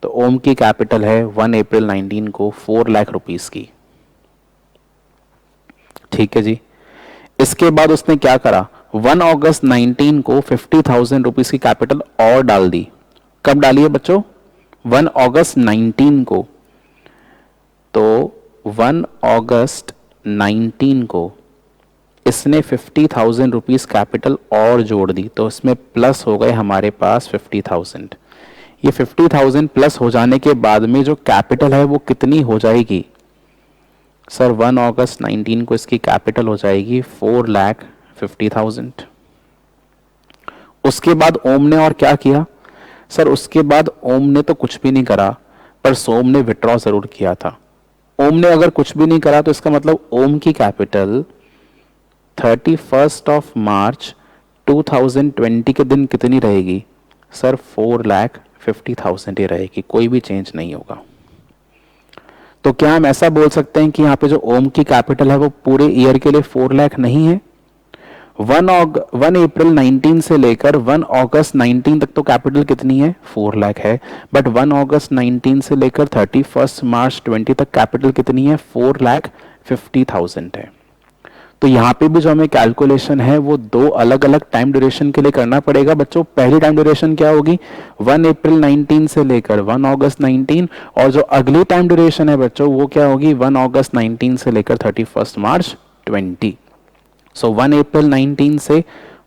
तो ओम की कैपिटल है 1 April 19 को 4 लाख रुपीस की। ठीक है जी। इसके बाद उसने क्या करा, 1 August 19 को 50,000 रुपीस की कैपिटल और डाल दी। कब डाली है बच्चों? 1 August 19 को। तो 1 August 19 को इसने 50,000 रुपीस कैपिटल और जोड़ दी, तो इसमें प्लस हो गए हमारे पास 50,000। ये 50,000 प्लस हो जाने के बाद में जो कैपिटल है वो कितनी हो जाएगी सर? 1 August 19 को इसकी कैपिटल हो जाएगी 4,50,000। उसके बाद ओम ने और क्या किया सर? उसके बाद ओम ने तो कुछ भी नहीं करा, पर सोम ने विड्रॉ जरूर किया था। ओम ने अगर कुछ भी नहीं करा तो इसका मतलब ओम की कैपिटल 31 मार्च 2020 के दिन कितनी रहेगी सर? 4,50,000 ही रहेगी, कोई भी चेंज नहीं होगा। तो क्या हम ऐसा बोल सकते हैं कि यहाँ पे जो ओम की कैपिटल है वो पूरे ईयर के लिए 4 लाख नहीं है? 1 April 19 से लेकर 1 August 19 तक तो कैपिटल कितनी है? 4 लाख है। बट 1 August 19 से लेकर 31 मार्च 20 तक कैपिटल कितनी है? 4,50,000 है। तो यहाँ पे भी जो हमें कैलकुलेशन है वो दो अलग अलग टाइम ड्यूरेशन के लिए करना पड़ेगा बच्चों। पहली टाइम ड्यूरेशन क्या होगी? 1 April 19 से लेकर 1 August 19, और जो अगली टाइम ड्यूरेशन है बच्चों वो क्या होगी? 1 August 19 से लेकर 31 मार्च 20। सो 1 April 19 से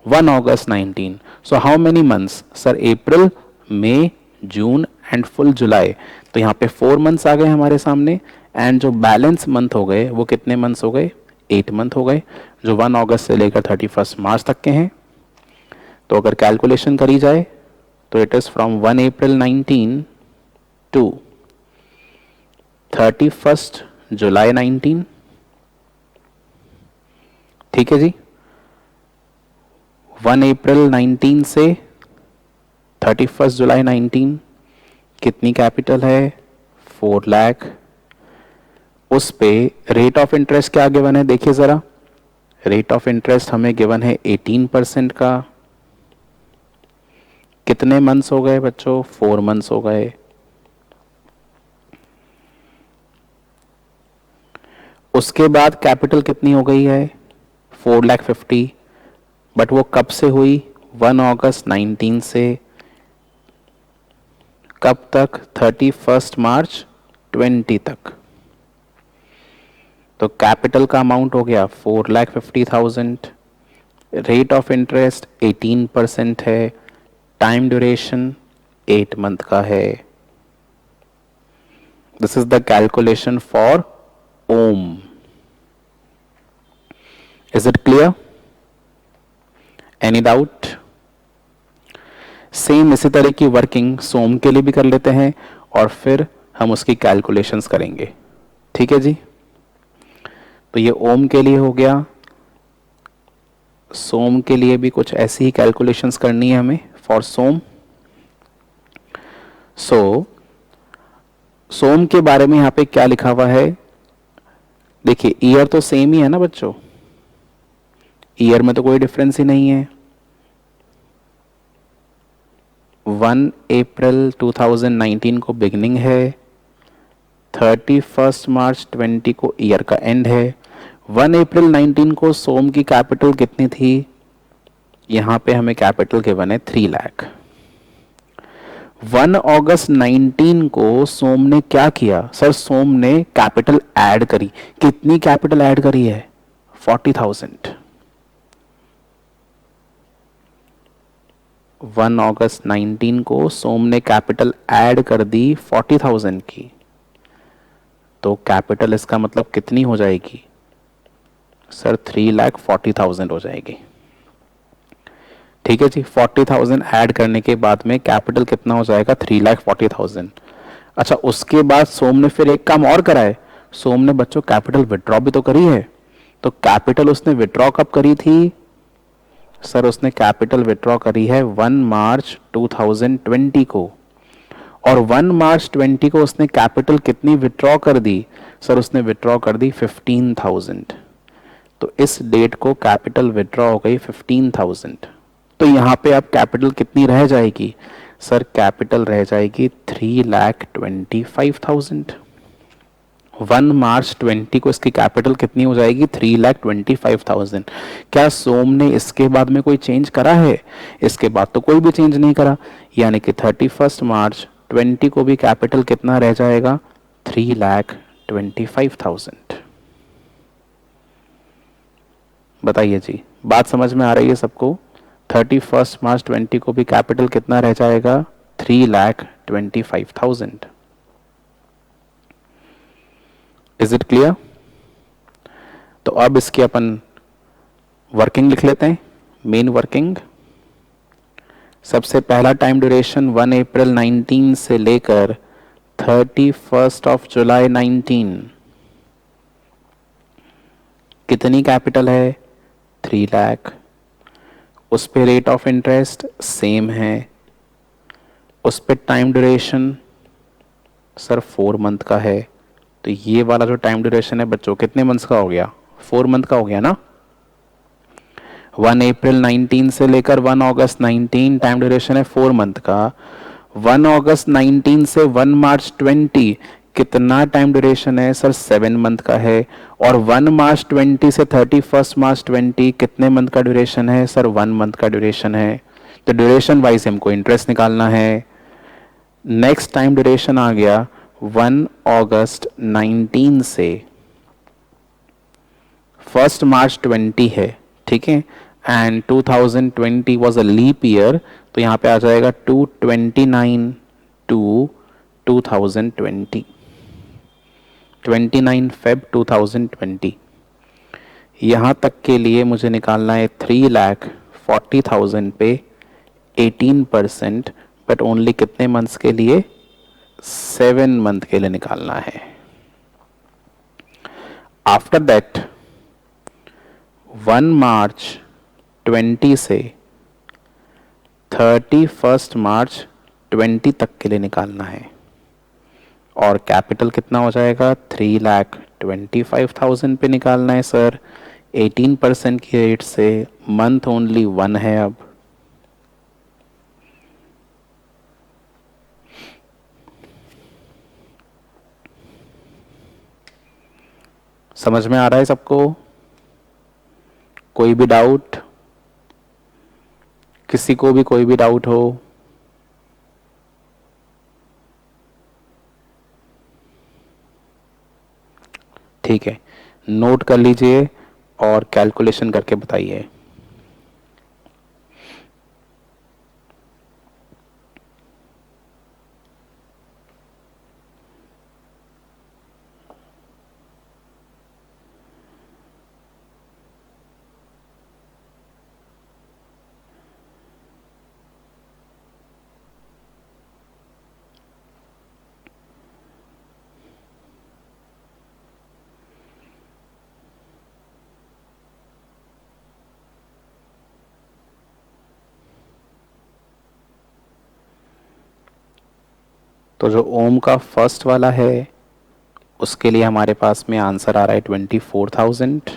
1 August 19। So how many months sir? April, May, June and full July. तो यहाँ पे 4 मंथ्स आ गए हमारे सामने, एंड जो बैलेंस मंथ हो गए वो कितने मंथ्स हो गए? 8 मंथ हो गए, जो 1 अगस्त से लेकर 31 मार्च तक के हैं। तो अगर कैलकुलेशन करी जाए तो it is from 1 April 19 to 31 July 19। ठीक है जी। 1 April 19 से 31 जुलाई 19 कितनी कैपिटल है? 4 लाख। उस पे रेट ऑफ इंटरेस्ट क्या गिवन है देखिए जरा। रेट ऑफ इंटरेस्ट हमें गिवन है 18% का। कितने मंथ्स हो गए बच्चों? 4 मंथ्स हो गए। उसके बाद कैपिटल कितनी हो गई है? 4,50,000। बट वो कब से हुई? 1 August 19 से कब तक? 31 मार्च 20 तक। तो कैपिटल का अमाउंट हो गया 4,50,000, रेट ऑफ इंटरेस्ट 18% है, टाइम ड्यूरेशन 8 मंथ का है। This is the calculation for Om. Is it clear? Any doubt? Same इसी तरह की वर्किंग सोम के लिए भी कर लेते हैं और फिर हम उसकी कैलकुलेशंस करेंगे। ठीक है जी, तो ये ओम के लिए हो गया। सोम के लिए भी कुछ ऐसी ही कैलकुलेशंस करनी है हमें फॉर सोम। सोम के बारे में यहां पे क्या लिखा हुआ है, देखिए ईयर तो सेम ही है ना बच्चों, ईयर में तो कोई डिफरेंस ही नहीं है। 1 अप्रैल 2019 को बिगनिंग है, 31 मार्च 20 को ईयर का एंड है। 1 अप्रैल 19 को सोम की कैपिटल कितनी थी, यहां पे हमें कैपिटल गिवन है 3 लाख। 1 अगस्त 19 को सोम ने क्या किया, सर सोम ने कैपिटल ऐड करी। कितनी कैपिटल ऐड करी है? 40,000। 1 अगस्त 19 को सोम ने कैपिटल ऐड कर दी 40,000 की, तो कैपिटल इसका मतलब कितनी हो जाएगी सर? 3,40,000 हो जाएगी। ठीक है जी, 40,000 ऐड करने के बाद में कैपिटल कितना हो जाएगा? 3,40,000। अच्छा, उसके बाद सोम ने फिर एक काम और करा है, सोम ने बच्चों कैपिटल विड्रॉ भी तो करी है। तो कैपिटल उसने विड्रॉ कब करी थी सर? उसने कैपिटल विड्रॉ करी है 1 मार्च 2020 को, और 1 मार्च 20 को उसने कैपिटल कितनी विड्रॉ कर दी सर? उसने विड्रॉ कर दी 15,000। तो इस डेट को कैपिटल विड्रॉ हो गई 15,000। तो यहां पे अब कैपिटल कितनी रह जाएगी सर? कैपिटल रह जाएगी 3,25,000। 1 मार्च 20 को इसकी कैपिटल कितनी हो जाएगी? 3,25,000। क्या सोम ने इसके बाद में कोई चेंज करा है? इसके बाद तो कोई भी चेंज नहीं करा, यानी कि 31 मार्च 20 को भी कैपिटल कितना रह जाएगा? 3,25,000। बताइए जी, बात समझ में आ रही है सबको? 31 मार्च 20 को भी कैपिटल कितना रह जाएगा? 3,25,000। Is it clear? तो अब इसकी अपन वर्किंग लिख लेते हैं, मेन वर्किंग। सबसे पहला टाइम ड्यूरेशन 1 अप्रैल 19 से लेकर 31 ऑफ जुलाई 19। कितनी कैपिटल है? 3 लाख। उस पे रेट ऑफ इंटरेस्ट सेम है। उस पे टाइम ड्यूरेशन सर 4 मंथ का है। तो ये वाला जो टाइम ड्यूरेशन है बच्चों कितने मंथ्स का हो गया? 4 मंथ का हो गया ना। 1 अप्रैल 19 से लेकर 1 अगस्त 19 टाइम ड्यूरेशन है 4 मंथ का। 1 अगस्त 19 से 1 मार्च 20 कितना टाइम ड्यूरेशन है सर? 7 मंथ का है। और 1 मार्च 20 से 31 मार्च 20 कितने मंथ का ड्यूरेशन है सर? 1 मंथ का ड्यूरेशन है। तो ड्यूरेशन वाइज हमको इंटरेस्ट निकालना है। नेक्स्ट टाइम ड्यूरेशन आ गया 1 अगस्त 19 से 1 मार्च 20 है, ठीक है। And 2020 was a leap year, तो यहां पे आ जाएगा 229 टू 2020, 29 फेब 2020। यहां तक के लिए मुझे निकालना है 3,40,000 पे 18%, बट ओनली कितने मंथ्स के लिए? 7 मंथ के लिए निकालना है। आफ्टर दैट 1 मार्च 20 से 31 मार्च 20 तक के लिए निकालना है। और कैपिटल कितना हो जाएगा? 3,25,000 पे निकालना है सर, 18% की रेट से। मंथ ओनली 1 है अब। समझ में आ रहा है सबको? कोई भी डाउट? किसी को भी कोई भी डाउट हो? ठीक है, नोट कर लीजिए और कैलकुलेशन करके बताइए। तो जो ओम का फर्स्ट वाला है उसके लिए हमारे पास में आंसर आ रहा है 24,000।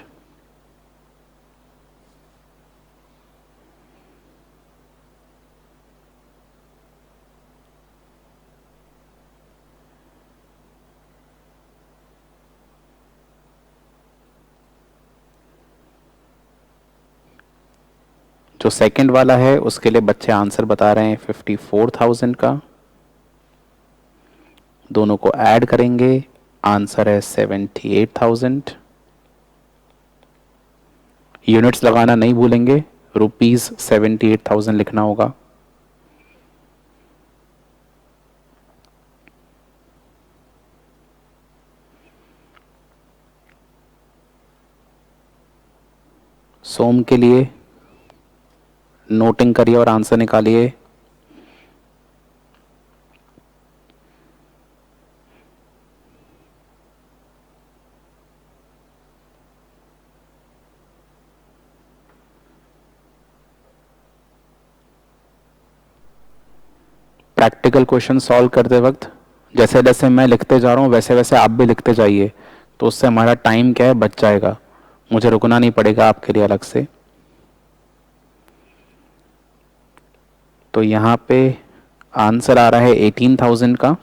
जो सेकंड वाला है उसके लिए बच्चे आंसर बता रहे हैं 54,000 का। दोनों को ऐड करेंगे, आंसर है 78,000। यूनिट्स लगाना नहीं भूलेंगे, ₹78,000 लिखना होगा। सोम के लिए नोटिंग करिए और आंसर निकालिए। प्रैक्टिकल क्वेश्चन सॉल्व करते वक्त जैसे जैसे मैं लिखते जा रहा हूँ वैसे वैसे आप भी लिखते जाइए, तो उससे हमारा टाइम क्या है बच जाएगा, मुझे रुकना नहीं पड़ेगा आपके लिए अलग से। तो यहाँ पे आंसर आ रहा है 18,000 का।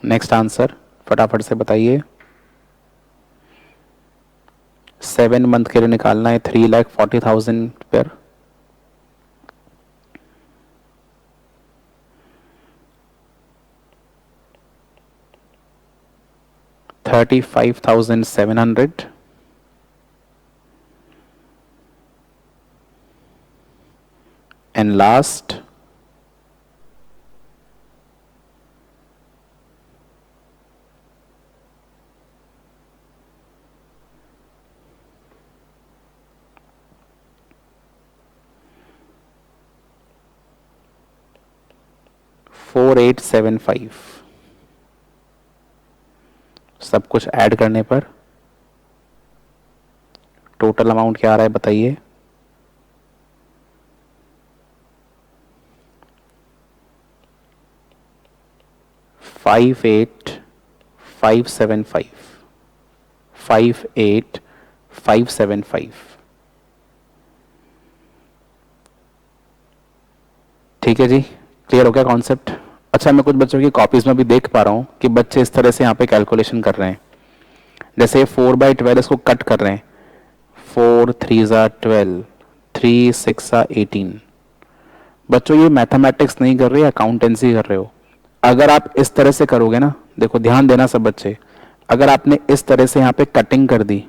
नेक्स्ट आंसर फटाफट से बताइए। 7 मंथ के लिए निकालना है 3,40,000 पर। $35,700। and last $4,875। सब कुछ ऐड करने पर टोटल अमाउंट क्या आ रहा है बताइए। $58,575। ठीक है जी, क्लियर हो गया कॉन्सेप्ट। अच्छा, मैं कुछ बच्चों की कॉपीज में भी देख पा रहा हूँ कि बच्चे इस तरह से यहाँ पे कैलकुलेशन कर रहे हैं, जैसे 4/12 इसको कट कर रहे हैं, 4 3 = 12, 3 6 = 18। बच्चों ये मैथमेटिक्स नहीं कर रहे, अकाउंटेंसी कर रहे हो। अगर आप इस तरह से करोगे ना, देखो ध्यान देना सब बच्चे, अगर आपने इस तरह से यहाँ पे कटिंग कर दी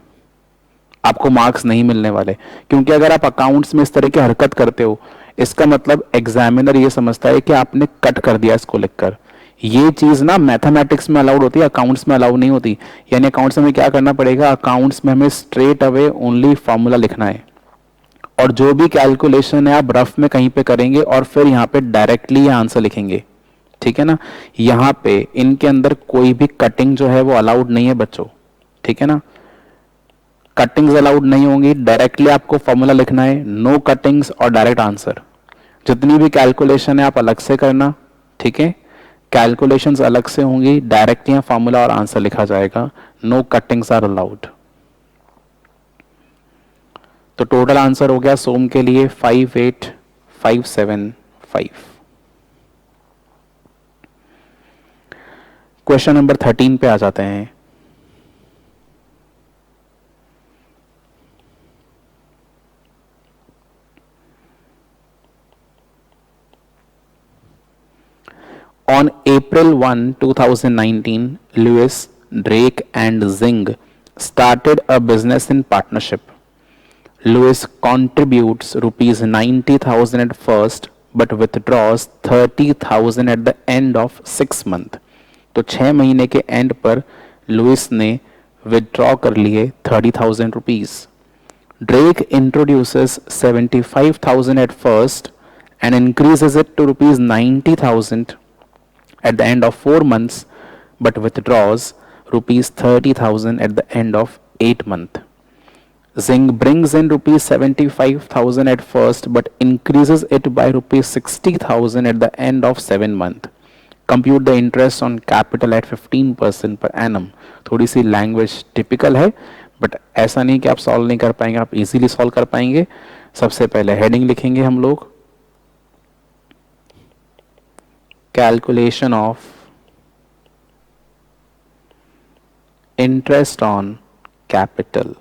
आपको मार्क्स नहीं मिलने वाले, क्योंकि अगर आप अकाउंट्स में इस तरह की हरकत करते हो इसका मतलब एग्जामिनर ये समझता है कि आपने कट कर दिया इसको लिखकर। ये चीज ना मैथमेटिक्स में अलाउड होती है, अकाउंट्स में अलाउड नहीं होती। यानी अकाउंट्स में हमें क्या करना पड़ेगा, अकाउंट्स में हमें स्ट्रेट अवे ओनली फॉर्मूला लिखना है, और जो भी कैलकुलेशन है आप रफ में कहीं पे करेंगे और फिर यहाँ पे डायरेक्टली आंसर लिखेंगे। ठीक है ना, यहाँ पे इनके अंदर कोई भी कटिंग जो है वो अलाउड नहीं है बच्चों। ठीक है ना, कटिंग्स अलाउड नहीं होंगी, डायरेक्टली आपको फॉर्मूला लिखना है, नो कटिंग्स और डायरेक्ट आंसर। जितनी भी कैलकुलेशन है आप अलग से करना। ठीक है, कैलकुलेशंस अलग से होंगी, डायरेक्ट यहाँ फॉर्मूला और आंसर लिखा जाएगा, नो कटिंग्स आर अलाउड। तो टोटल आंसर हो गया सोम के लिए 75। क्वेश्चन नंबर 13 पे आ जाते हैं। On April 1, 2019, Lewis, Drake and Zing started a business in partnership. Lewis contributes rupees 90,000 at first but withdraws 30,000 at the end of 6 month. तो 6 महीने के एंड पर लुइस ने विदड्रॉ कर लिए 30,000 rupees. Drake introduces 75,000 at first and increases it to rupees 90,000 at the end of 4 months but withdraws rupees 30,000 at the end of 8 months. Zing brings in rupees 75,000 at first but increases it by rupees 60,000 at the end of 7 months. Compute the interest on capital at 15% per annum. थोड़ी सी language typical है but ऐसा नहीं कि आप solve नहीं कर पाएंगे, आप इजीली सॉल्व कर पाएंगे। सबसे पहले हेडिंग लिखेंगे हम लोग, calculation of interest on capital,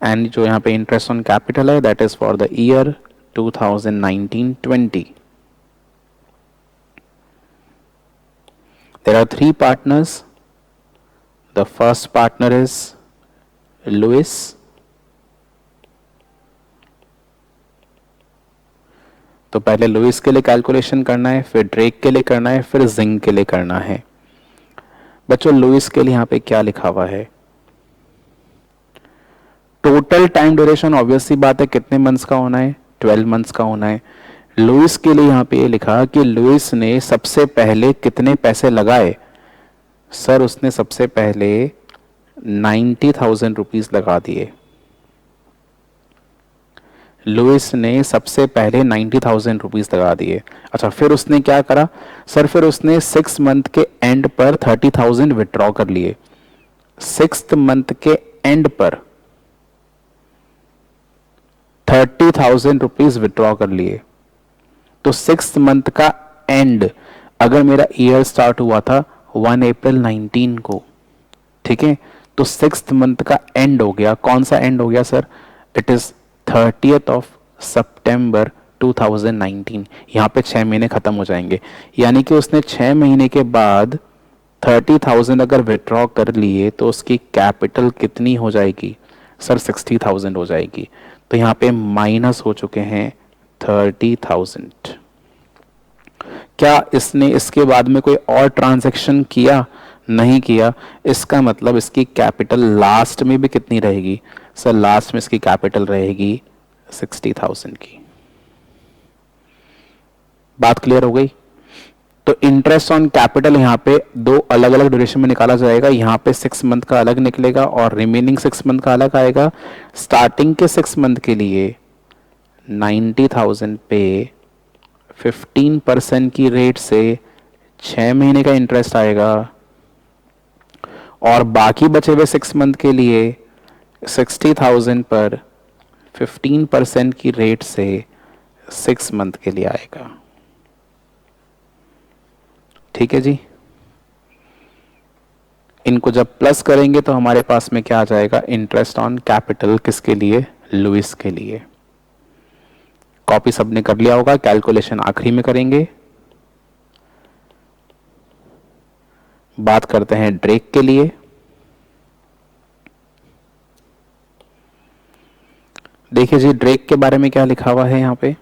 and जो यहाँ पे इंटरेस्ट ऑन कैपिटल है that is for the year 2019-20। There are 3 partners. The first partner is Lewis. तो पहले लुइस के लिए कैलकुलेशन करना है, फिर ड्रेक के लिए करना है, फिर जिंग के लिए करना है। बच्चों लुइस के लिए यहाँ पे क्या लिखा हुआ है? टोटल टाइम ड्यूरेशन ऑब्वियस सी बात है कितने मंथ्स का होना है, 12 मंथ्स का होना है। लुइस के लिए यहाँ पे ये लिखा कि लुइस ने सबसे पहले कितने पैसे लगाए। सर उसने सबसे पहले 90,000 रुपीज लगा दिए। लुइस ने सबसे पहले 90,000 रुपीज लगा दिए। अच्छा फिर उसने क्या करा? सर फिर उसने 6 मंथ के एंड पर 30,000 विड्रॉ कर लिए। 6th मंथ के एंड पर 30,000 रुपीज विड्रॉ कर लिए। तो 6th मंथ का एंड, अगर मेरा ईयर स्टार्ट हुआ था 1 अप्रैल 19 को, ठीक है, तो 6th मंथ का एंड हो गया। कौन सा एंड हो गया sir? It is 30th of September 2019। यहां पे 6 महीने खत्म हो जाएंगे, यानी कि उसने 6 महीने के बाद 30,000 अगर विड्रॉ कर लिए तो उसकी कैपिटल कितनी हो जाएगी? सर 60,000 हो जाएगी। तो यहाँ पे माइनस हो चुके हैं 30,000। क्या इसने इसके बाद में कोई और ट्रांजैक्शन किया? नहीं किया। इसका मतलब इसकी कैपिटल लास्ट में भी कितनी रहेगी? सर लास्ट में इसकी कैपिटल रहेगी 60,000 की। बात क्लियर हो गई? तो इंटरेस्ट ऑन कैपिटल यहाँ पे 2 अलग अलग ड्यूरेशन में निकाला जाएगा। यहाँ पे 6 मंथ का अलग निकलेगा और रिमेनिंग 6 मंथ का अलग आएगा। स्टार्टिंग के 6 मंथ के लिए 90,000 पे 15% की रेट से 6 महीने का इंटरेस्ट आएगा और बाकी बचे हुए 6 मंथ के लिए 60,000 पर 15% की रेट से 6 मंथ के लिए आएगा। ठीक है जी। इनको जब प्लस करेंगे तो हमारे पास में क्या आ जाएगा? Interest on capital. किसके लिए? लुइस के लिए। कॉपी सबने कर लिया होगा, कैलकुलेशन आखिरी में करेंगे। बात करते हैं ड्रेक के लिए। देखिए जी ड्रेक के बारे में क्या लिखा हुआ है यहां पे।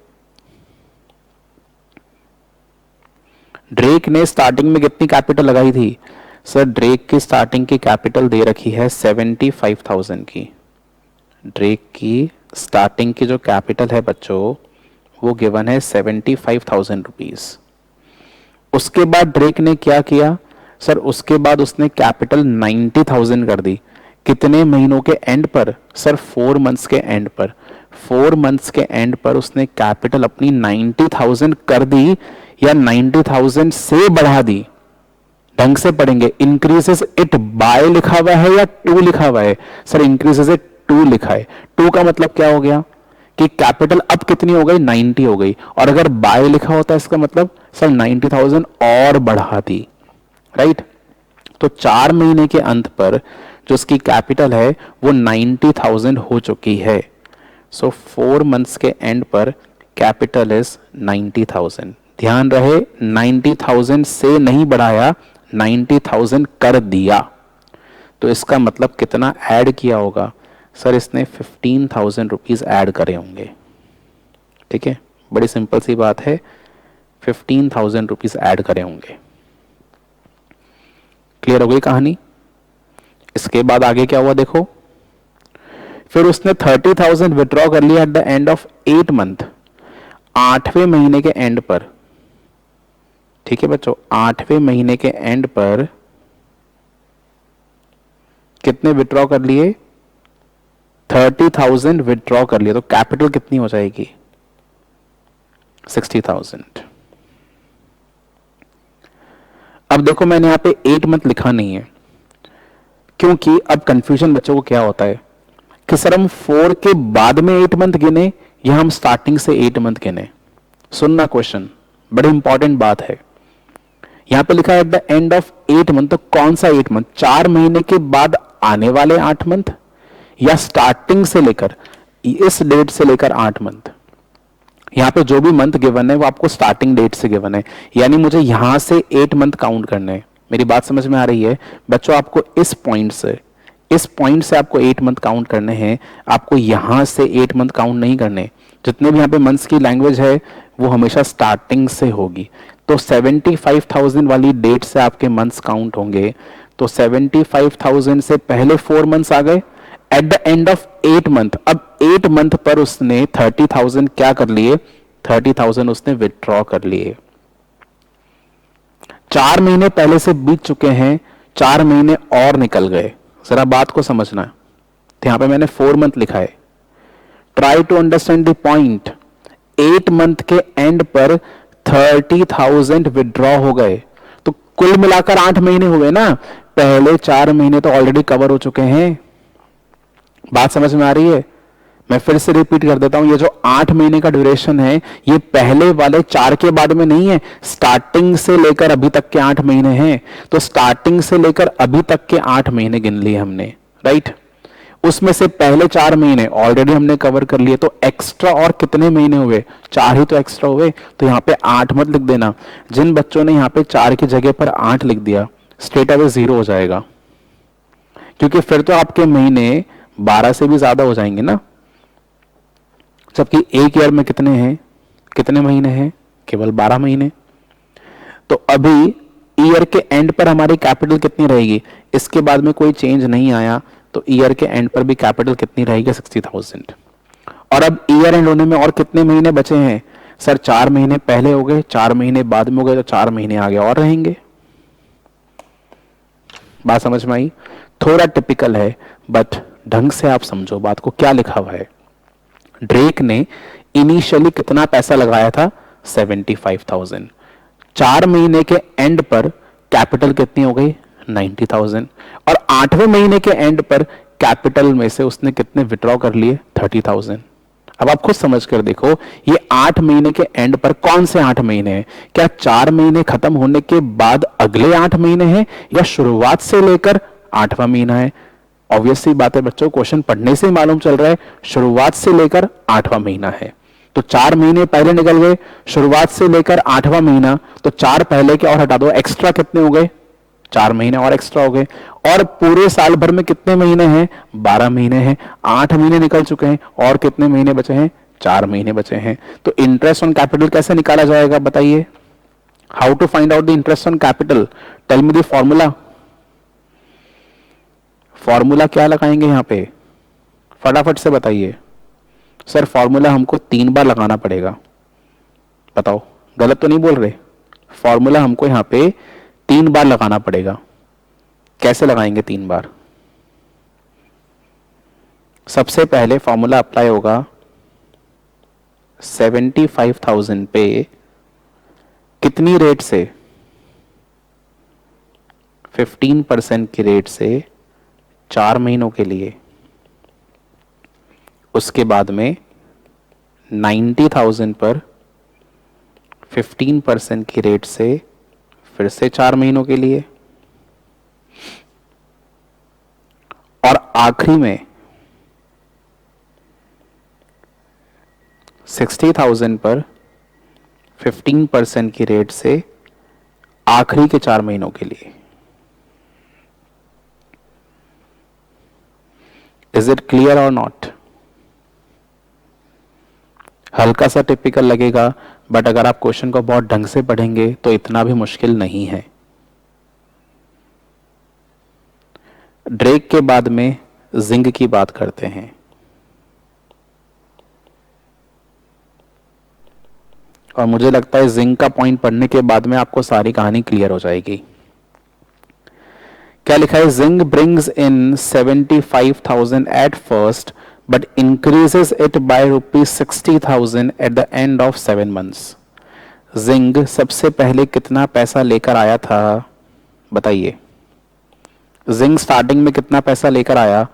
ड्रेक ने स्टार्टिंग में कितनी कैपिटल लगाई थी? सर ड्रेक की स्टार्टिंग की कैपिटल दे रखी है 75,000 की। ड्रेक की स्टार्टिंग की जो कैपिटल है बच्चों वो गिवन है 75,000 रुपीज। उसके बाद ड्रेक ने क्या किया? सर उसके बाद उसने कैपिटल 90,000 कर दी। कितने महीनों के एंड पर? सर 4 मंथ्स के एंड पर। 4 मंथ्स के एंड पर उसने कैपिटल अपनी 90,000 कर दी या 90,000 से बढ़ा दी? ढंग से पढ़ेंगे। इंक्रीजेस इट बाय लिखा हुआ है या टू लिखा हुआ है? सर इंक्रीजेस इट टू लिखा है। टू का मतलब क्या हो गया कि कैपिटल अब कितनी हो गई, 90 हो गई, और अगर बाय लिखा होता है इसका मतलब सर 90,000 और बढ़ा दी, राइट। तो 4 महीने के अंत पर जो उसकी कैपिटल है वो 90,000 हो चुकी है। सो 4 मंथ्स के एंड पर कैपिटल इज 90,000। ध्यान रहे 90,000 से नहीं बढ़ाया, 90,000 कर दिया। तो इसका मतलब कितना ऐड किया होगा सर, इसने 15,000 रुपीज ऐड करे होंगे। ठीक है, बड़ी सिंपल सी बात है, 15,000 रुपीज ऐड करे होंगे। क्लियर हो गई कहानी। इसके बाद आगे क्या हुआ देखो, फिर उसने 30,000 विड्रॉ कर लिया at the end of 8 month, 8वें महीने के एंड पर। ठीक है बच्चों, 8वें महीने के एंड पर कितने विड्रॉ कर लिए, 30,000 विड्रॉ कर लिया, तो कैपिटल कितनी हो जाएगी, 60,000। अब देखो मैंने यहां पे 8 मंथ लिखा नहीं है, क्योंकि अब कंफ्यूजन बच्चों को क्या होता है कि सर हम 4 के बाद में 8 मंथ गिने या हम स्टार्टिंग से 8 मंथ गिने। सुनना क्वेश्चन, बड़ी इंपॉर्टेंट बात है। यहां पे लिखा है eight the end of 8 month, तो कौन सा 8 मंथ, 4 महीने के बाद आने वाले 8 मंथ या स्टार्टिंग से लेकर इस डेट से लेकर 8 मंथ। यहां पे जो भी मंथ गिवन है वो आपको स्टार्टिंग डेट से गिवन है, यानी मुझे यहां से 8 मंथ काउंट करने हैं। मेरी बात समझ में आ रही है बच्चों, आपको इस पॉइंट से आपको 8 मंथ काउंट करने हैं, आपको यहां से 8 मंथ काउंट नहीं करने। जितने भी यहाँ पे मंथ्स की लैंग्वेज है वो हमेशा स्टार्टिंग से होगी। तो 75,000 वाली डेट से आपके मंथ्स काउंट होंगे, तो 75,000 से पहले 4 मंथ्स आ गए eight the end of 8 month. अब 8 मंथ पर उसने 30,000 क्या कर लिए, 30,000 उसने विथड्रॉ कर लिए। 4 महीने पहले से बीत चुके हैं, 4 महीने और निकल गए। जरा बात को समझना, तो यहां पे मैंने 4 मंथ लिखा है। Try to understand the point. 8 month के एंड पर 30,000 विड्रॉ हो गए, तो कुल मिलाकर 8 महीने हुए ना, पहले 4 महीने तो ऑलरेडी कवर हो चुके हैं। बात समझ में आ रही है, मैं फिर से रिपीट कर देता हूं, ये जो 8 महीने का ड्यूरेशन है ये पहले वाले 4 के बाद में नहीं है, स्टार्टिंग से लेकर अभी तक के 8 महीने हैं। तो स्टार्टिंग से लेकर अभी तक के 8 महीने गिन लिए हमने, राइट। उसमें से पहले 4 महीने ऑलरेडी हमने कवर कर लिए, तो एक्स्ट्रा और कितने महीने हुए, 4 ही तो एक्स्ट्रा हुए। तो यहां पे 8 मत लिख देना। जिन बच्चों ने यहां पे 4 की जगह पर 8 लिख दिया, स्ट्रेट अवे 0 हो जाएगा, क्योंकि फिर तो आपके महीने 12 से भी ज्यादा हो जाएंगे ना। जबकि एक ईयर में कितने हैं, कितने महीने हैं, केवल 12 महीने। तो अभी ईयर के एंड पर हमारी कैपिटल कितनी रहेगी, इसके बाद में कोई चेंज नहीं आया, तो ईयर के एंड पर भी कैपिटल कितनी रहेगी, 60,000। और अब ईयर एंड होने में और कितने महीने बचे हैं सर, 4 महीने पहले हो गए, 4 महीने बाद में हो गए, तो 4 महीने आगे और रहेंगे। बात समझ में आई। थोड़ा टिपिकल है, बट ढंग से आप समझो बात को, क्या लिखा हुआ है। ड्रेक ने इनिशियली कितना पैसा लगाया था, 75,000। 4 महीने के एंड पर कैपिटल कितनी हो गई, 90,000। और 8वें महीने के एंड पर कैपिटल में से उसने कितने विड्रॉ कर लिए, 30,000। अब आप खुद समझ कर देखो, ये 8 महीने के एंड पर कौन से 8 महीने हैं, क्या 4 महीने खत्म होने के बाद अगले 8 महीने हैं, या शुरुआत से लेकर 8वां महीना है। ऑब्वियस सी बात है बच्चों, क्वेश्चन पढ़ने से मालूम चल रहा है शुरुआत से लेकर 8वां महीना है। तो 4 महीने पहले निकल गए, शुरुआत से लेकर 8वां महीना, तो 4 पहले के और हटा दो, एक्स्ट्रा कितने हो गए, 4 महीने और एक्स्ट्रा हो गए। और पूरे साल भर में कितने महीने हैं, 12 महीने हैं। 8 महीने निकल चुके हैं, और कितने महीने बचे हैं, 4 महीने बचे हैं। तो इंटरेस्ट ऑन कैपिटल कैसे निकाला जाएगा बताइए, how to find out the interest on capital, tell me the formula. Formula क्या लगाएंगे यहां पे, फटाफट से बताइए। सर फॉर्मूला हमको 3 बार लगाना पड़ेगा, बताओ गलत तो नहीं बोल रहे। फॉर्मूला हमको यहां पे 3 बार लगाना पड़ेगा। कैसे लगाएंगे 3 बार, सबसे पहले फॉर्मूला अप्लाई होगा 75,000 पे कितनी रेट से, 15% की रेट से 4 महीनों के लिए। उसके बाद में 90,000 पर 15% की रेट से फिर से 4 महीनों के लिए, और आखिरी में 60,000 पर 15% की रेट से आखिरी के 4 महीनों के लिए। इज इट क्लियर और नॉट? हल्का सा टिपिकल लगेगा, बट अगर आप क्वेश्चन को बहुत ढंग से पढ़ेंगे तो इतना भी मुश्किल नहीं है। ड्रेक के बाद में जिंग की बात करते हैं। और मुझे लगता है जिंग का पॉइंट पढ़ने के बाद में आपको सारी कहानी क्लियर हो जाएगी। क्या लिखा है? Zing brings in 75,000 at first but increases it by ₹60,000 at the end of 7 months। Zing सबसे पहले कितना पैसा लेकर आया था बताइए? जिंग स्टार्टिंग में कितना पैसा लेकर आया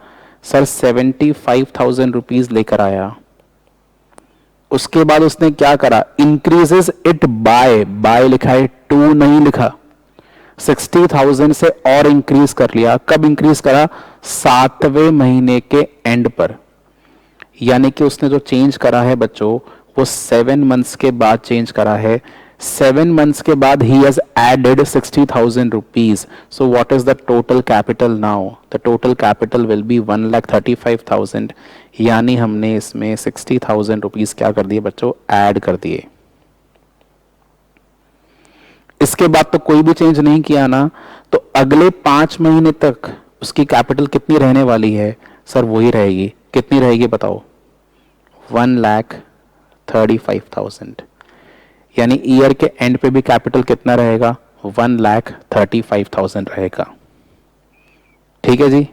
सर? 75,000 रुपीज लेकर आया। उसके बाद उसने क्या करा? इंक्रीजेस इट बाय लिखा है, टू नहीं लिखा। 60,000 से और इंक्रीज कर लिया। कब इंक्रीज करा? 7वें महीने के एंड पर। यानी कि उसने जो चेंज करा है बच्चों, वो 7 months के बाद चेंज करा है। 7 months के बाद he has added 60,000 rupees. So what is the total capital now? The total capital will be 1,35,000. यानी हमने इसमें 60,000 रुपीज क्या कर दिए बच्चों? ऐड कर दिए। इसके बाद तो कोई भी चेंज नहीं किया ना, तो अगले 5 महीने तक उसकी कैपिटल कितनी रहने वाली है सर? वही रहेगी। कितनी रहेगी बताओ? 1,35,000। यानी ईयर के एंड पे भी कैपिटल कितना रहेगा? 1,35,000 रहेगा। ठीक है जी।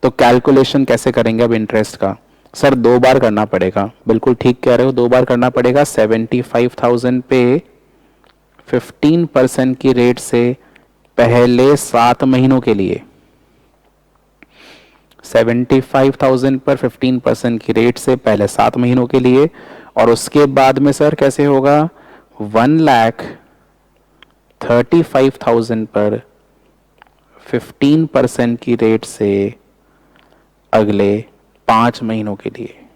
तो कैलकुलेशन कैसे करेंगे अब इंटरेस्ट का? सर 2 बार करना पड़ेगा। बिल्कुल ठीक कह रहे हो, 2 बार करना पड़ेगा। 75,000 पे 15% की रेट से पहले 7 महीनों के लिए। 75,000 पर 15% की रेट से पहले 7 महीनों के लिए, और उसके बाद में सर कैसे होगा? 1,35,000 पर 15% की रेट से अगले 5 महीनों के लिए।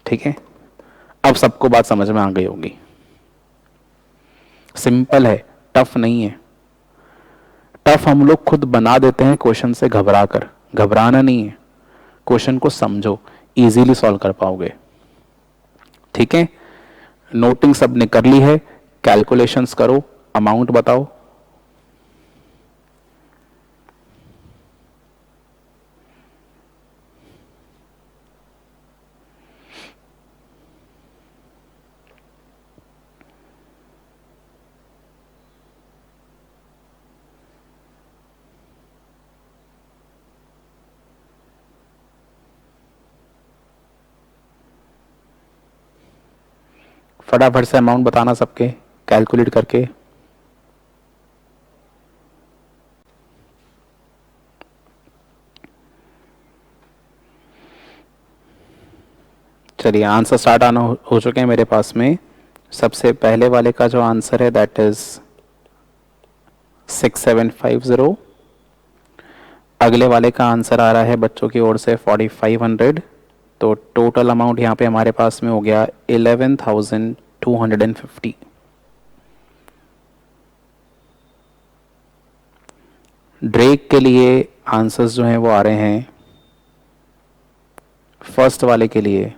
ठीक है, अब सबको बात समझ में आ गई होगी। सिंपल है, टफ नहीं है। टफ हम लोग खुद बना देते हैं क्वेश्चन से घबरा कर। घबराना नहीं है, क्वेश्चन को समझो, इजीली सॉल्व कर पाओगे। ठीक है, नोटिंग सबने कर ली है, कैलकुलेशंस करो, अमाउंट बताओ। फटाफट से अमाउंट बताना सबके, कैलकुलेट करके। चलिए, आंसर स्टार्ट आना हो चुके हैं मेरे पास में। सबसे पहले वाले का जो आंसर है दैट इज 6750। अगले वाले का आंसर आ रहा है बच्चों की ओर से 4500। तो टोटल अमाउंट यहाँ पे हमारे पास में हो गया 11,250। ड्रेक के लिए आंसर्स जो हैं वो आ रहे हैं फर्स्ट वाले के लिए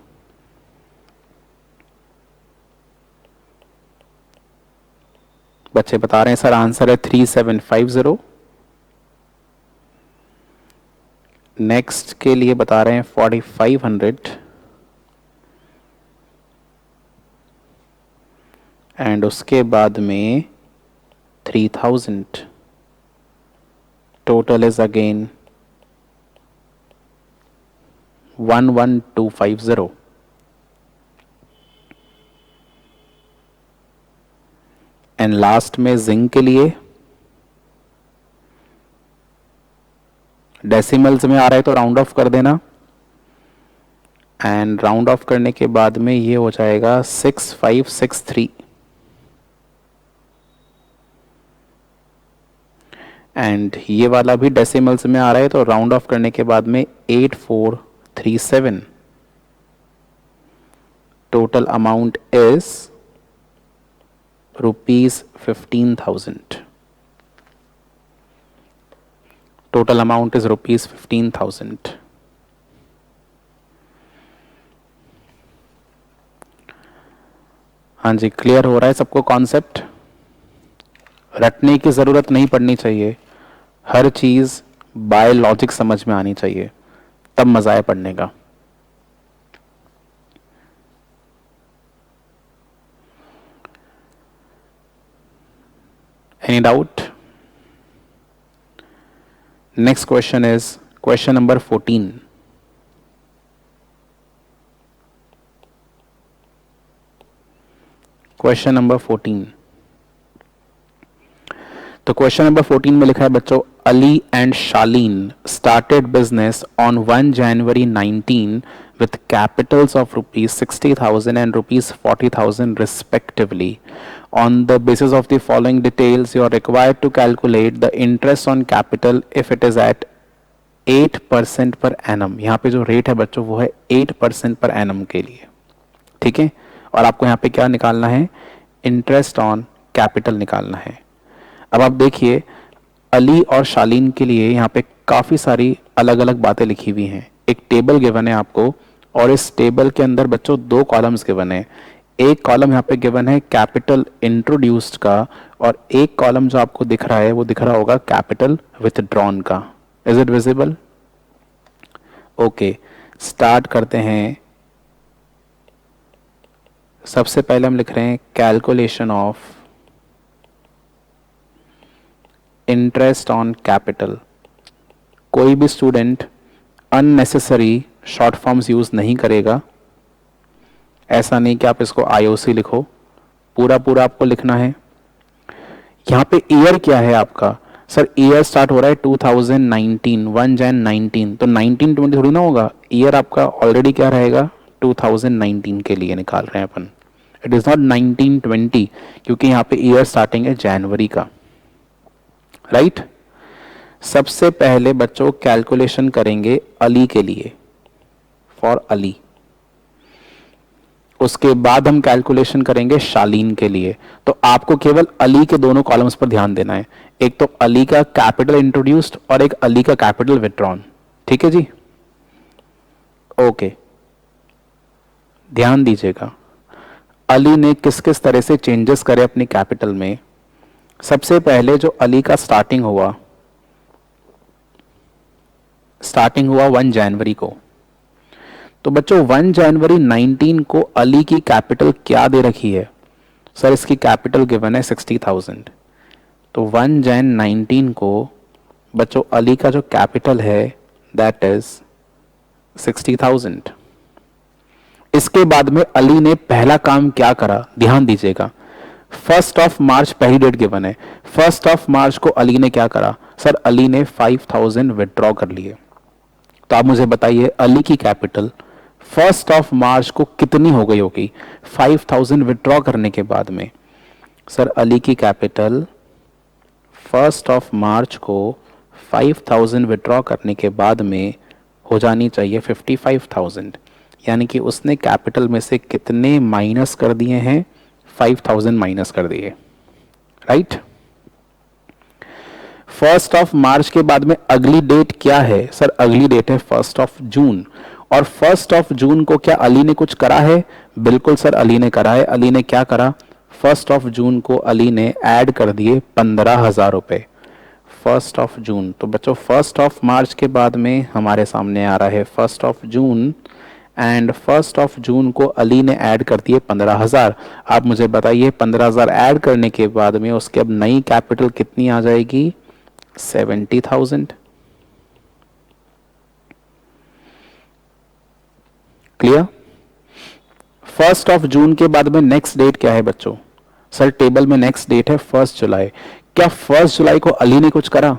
बच्चे बता रहे हैं सर आंसर है 3750। नेक्स्ट के लिए बता रहे हैं 4500 एंड उसके बाद में 3000। Total is again 11,250। And last में जिंक के लिए डेसिमल्स में आ रहा है तो राउंड ऑफ कर देना। एंड राउंड ऑफ करने के बाद में ये हो जाएगा 6563 एंड ये वाला भी डेसिमल्स में आ रहा है तो राउंड ऑफ करने के बाद में 8437. Total amount is ₹15,000. Total amount is ₹15,000. हाँ जी, क्लियर हो रहा है सबको कॉन्सेप्ट? रटने की जरूरत नहीं पड़नी चाहिए, हर चीज बाय लॉजिक समझ में आनी चाहिए, तब मजा है पढ़ने का. Any doubt? Next question is question number 14. Question number 14. तो क्वेश्चन नंबर 14 में लिखा है बच्चों, Ali and Shaleen started business on 1 January 19 with capitals of ₹60,000 and ₹40,000 respectively. On the basis of the following details, you are required to calculate the interest on capital if it is at 8% per annum. यहाँ पे जो rate है बच्चों वो है 8% per annum के लिए, ठीक है. और आपको यहाँ पे क्या निकालना है? इंटरेस्ट ऑन कैपिटल निकालना है. अब आप देखिए, अली और शालीन के लिए यहाँ पे काफ़ी सारी अलग अलग बातें लिखी हुई हैं. एक टेबल गिवन है आपको और इस टेबल के अंदर बच्चों 2 कॉलम्स गिवन है. एक कॉलम यहाँ पे गिवन है कैपिटल इंट्रोड्यूस्ड का और एक कॉलम जो आपको दिख रहा है वो दिख रहा होगा कैपिटल विथड्रॉन का. Is it visible? Okay, start करते हैं. सबसे पहले हम लिख रहे हैं calculation of interest on capital. कोई भी student unnecessary short forms use नहीं करेगा. ऐसा नहीं कि आप इसको आईओसी लिखो, पूरा पूरा आपको लिखना है. यहाँ पे ईयर क्या है आपका? सर ईयर स्टार्ट हो रहा है 2019, 1 Jan 19, तो 1920 थोड़ी ना होगा. ईयर आपका ऑलरेडी क्या रहेगा? 2019 के लिए निकाल रहे हैं अपन. इट इज नॉट 1920 क्योंकि यहाँ पे ईयर स्टार्टिंग है जनवरी का, राइट. सबसे पहले बच्चों कैलकुलेशन करेंगे अली के लिए, फॉर अली. उसके बाद हम कैलकुलेशन करेंगे शालीन के लिए. तो आपको केवल अली के दोनों कॉलम्स पर ध्यान देना है. एक तो अली का कैपिटल इंट्रोड्यूस्ड और एक अली का कैपिटल विथड्रॉन. ठीक है जी, ओके. ध्यान दीजिएगा, अली ने किस किस तरह से चेंजेस करे अपनी कैपिटल में. सबसे पहले जो अली का स्टार्टिंग हुआ 1 जनवरी को. तो बच्चों 1 जनवरी 19 को अली की कैपिटल क्या दे रखी है? सर इसकी कैपिटल गिवन है 60,000. तो 1 Jan 19 को बच्चों अली का जो कैपिटल है दैट इज 60,000. इसके बाद में अली ने पहला काम क्या करा? ध्यान दीजिएगा, 1 मार्च पहली डेट गिवन है. 1 मार्च को अली ने क्या करा? सर अली ने 5,000 विड्रॉ कर लिए. तो आप मुझे बताइए अली की कैपिटल 1 मार्च को कितनी हो गई होगी 5,000 विड्रॉ करने के बाद में? सर अली की कैपिटल 1 मार्च को 5,000 विड्रॉ करने के बाद में हो जानी चाहिए 55,000. यानी कि उसने कैपिटल में से कितने माइनस कर दिए हैं? 5,000 माइनस कर दिए, राइट. 1 मार्च के बाद में अगली डेट क्या है? सर अगली डेट है 1 जून. और 1 जून को क्या अली ने कुछ करा है? बिल्कुल सर अली ने करा है. अली ने क्या करा? 1 जून को अली ने ऐड कर दिए 15,000 रुपए. 1 जून. तो बच्चों 1 मार्च के बाद में हमारे सामने आ रहा है 1 जून एंड 1 जून को अली ने ऐड कर दिए 15,000. आप मुझे बताइए 15,000 ऐड करने के बाद में उसके अब नई कैपिटल कितनी आ जाएगी? 70,000. क्लियर? 1 जून के बाद में नेक्स्ट डेट क्या है बच्चों? सर टेबल में नेक्स्ट डेट है 1 जुलाई. क्या 1 जुलाई को अली ने कुछ करा?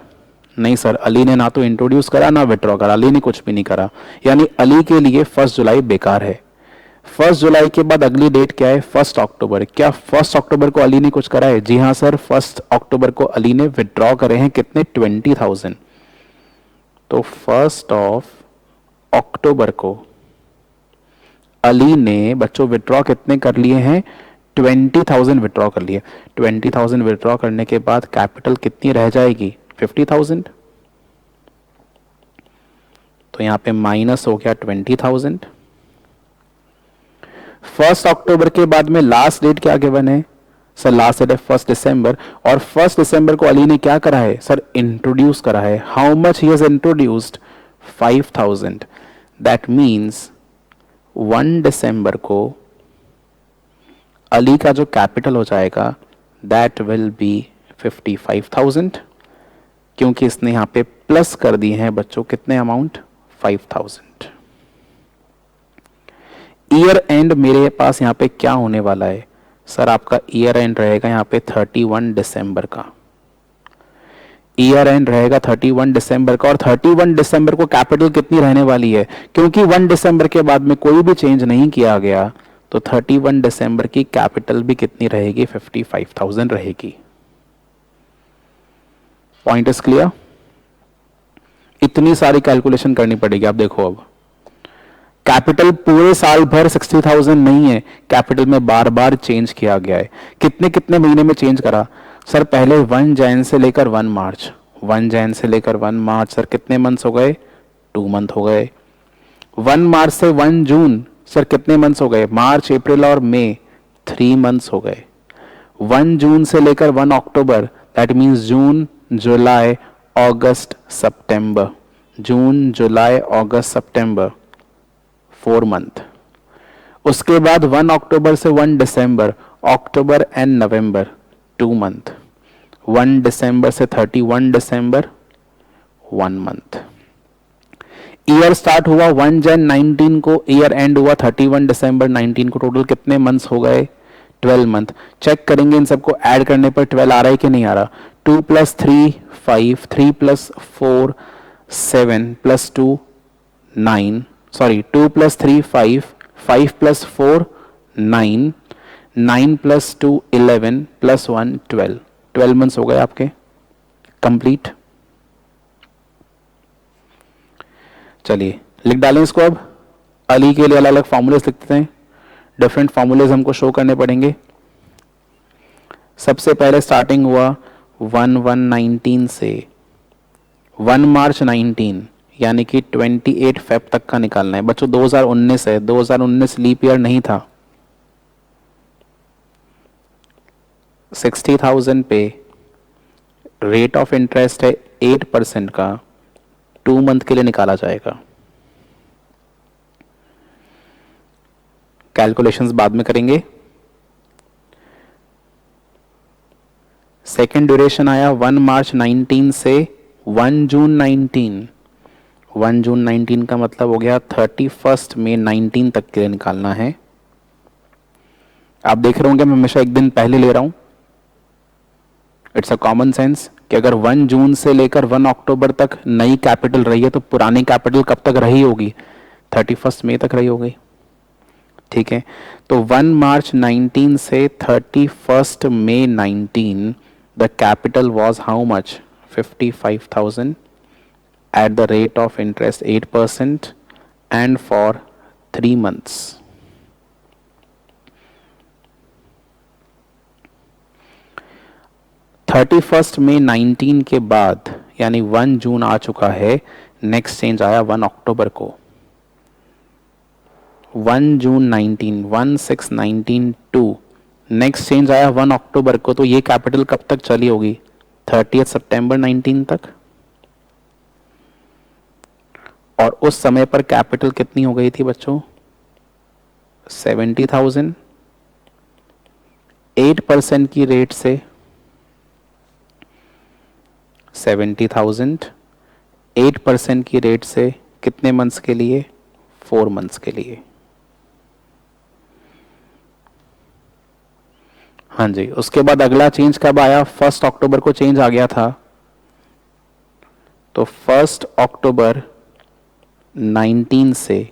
नहीं सर, अली ने ना तो इंट्रोड्यूस करा ना विड्रॉ करा, अली ने कुछ भी नहीं करा, यानी अली के लिए 1 जुलाई बेकार है। 1 जुलाई के बाद अगली डेट क्या है? 1 अक्टूबर। क्या 1 अक्टूबर को अली ने कुछ करा है? जी हाँ सर, 1 अक्टूबर को अली ने विड्रॉ करे हैं कितने? 20,000। तो 1 अक्टूबर को अली ने बच्चों विड्रॉ कितने कर लिए हैं? 20,000 विड्रॉ कर लिए। 20,000 विड्रॉ करने के बाद कैपिटल कितनी रह जाएगी? 50,000। तो यहां पे माइनस हो गया 20,000। 1 अक्टूबर के बाद में लास्ट डेट क्या गिवन है? सर लास्ट डेट है 1 दिसंबर, और 1 दिसंबर को अली ने क्या करा है? सर इंट्रोड्यूस करा है। How much he has introduced? 5,000। That means 1 दिसंबर को अली का जो कैपिटल हो जाएगा दैट विल बी 55,000, क्योंकि इसने यहां पे प्लस कर दिए हैं बच्चों कितने अमाउंट? 5,000। ईयर एंड मेरे पास यहां पे क्या होने वाला है? सर आपका ईयर एंड रहेगा यहां पे 31 दिसंबर का। ईयर एंड रहेगा 31 दिसंबर का, और 31 दिसंबर को कैपिटल कितनी रहने वाली है? क्योंकि 1 दिसंबर के बाद में कोई भी चेंज नहीं किया गया, तो 31 दिसंबर की कैपिटल भी कितनी रहेगी? 55,000 रहेगी। Point is clear? इतनी सारी कैलकुलेशन करनी पड़ेगी। आप देखो, अब कैपिटल पूरे साल भर 60,000 नहीं है, कैपिटल में बार बार चेंज किया गया है। कितने कितने महीने में चेंज करा? सर पहले 1 जैन से लेकर 1 मार्च, 1 जैन से लेकर 1 मार्च, सर कितने मंथ्स हो गए? 2 मंथ हो गए। 1 मार्च से 1 जून, सर कितने मंथ्स हो गए? मार्च, अप्रैल और मई, 3 मंथ्स हो गए। 1 जून से लेकर 1 अक्टूबर, that means June, July, August, September, June, July, August, September, 4 month. उसके बाद 1 अक्टूबर से 1 दिसंबर, अक्टूबर एंड नवंबर, 2 मंथ। 1 दिसंबर से 31 दिसंबर, 1 मंथ। ईयर स्टार्ट हुआ 1 जन 19 को, ईयर एंड हुआ 31 दिसंबर 19 को, टोटल कितने मंथ्स हो गए? 12 मंथ। चेक करेंगे इन सबको ऐड करने पर 12 आ रहा है कि नहीं आ रहा? 2 + 3 5, 3 + 4 7 + 2 9, सॉरी 2 + 3 5, 5 + 4 9, 9 + 2 11 + 1 12, 12 मंथ्स हो गए आपके कंप्लीट। चलिए लिख डालें इसको। अब अली के लिए अलग अलग फॉर्मूलेस लिखते हैं, डिफरेंट फॉर्मूलेस हमको शो करने पड़ेंगे। सबसे पहले स्टार्टिंग हुआ 1/1/19 से 1 मार्च 19, यानी कि 28 फेब तक का निकालना है बच्चों। 2019 है, 2019 लीप ईयर नहीं था। 60,000 पे रेट ऑफ इंटरेस्ट है 8% का, 2 मंथ के लिए निकाला जाएगा। कैलकुलेशंस बाद में करेंगे। सेकेंड ड्यूरेशन आया 1 मार्च 19 से 1 जून 19। 1 जून 19 का मतलब हो गया 31 मई 19 तक के लिए निकालना है। आप देख रहे होंगे मैं हमेशा एक दिन पहले ले रहा हूं। इट्स अ कॉमन सेंस कि अगर 1 जून से लेकर 1 अक्टूबर तक नई कैपिटल रही है तो पुरानी कैपिटल कब तक रही होगी? 31 मई तक रही होगी। ठीक है, तो 1 मार्च 19 से 31 मई 19 the capital was how much? 55,000 at the rate of interest 8% and for 3 months. (31 मई 19 के बाद यानी 1 जून आ चुका है, नेक्स्ट चेंज आया 1 अक्टूबर को। 1 जून 19, 1/6/19 2, नेक्स्ट चेंज आया 1 अक्टूबर को, तो ये कैपिटल कब तक चली होगी? 30 सितंबर 19 तक। और उस समय पर कैपिटल कितनी हो गई थी बच्चों? 70,000। 8% की रेट से 70,000, 8% की रेट से कितने मंथ्स के लिए? 4 मंथ्स के लिए। हाँ जी, उसके बाद अगला चेंज कब आया? 1 अक्टूबर को चेंज आ गया था। तो 1 अक्टूबर 19 से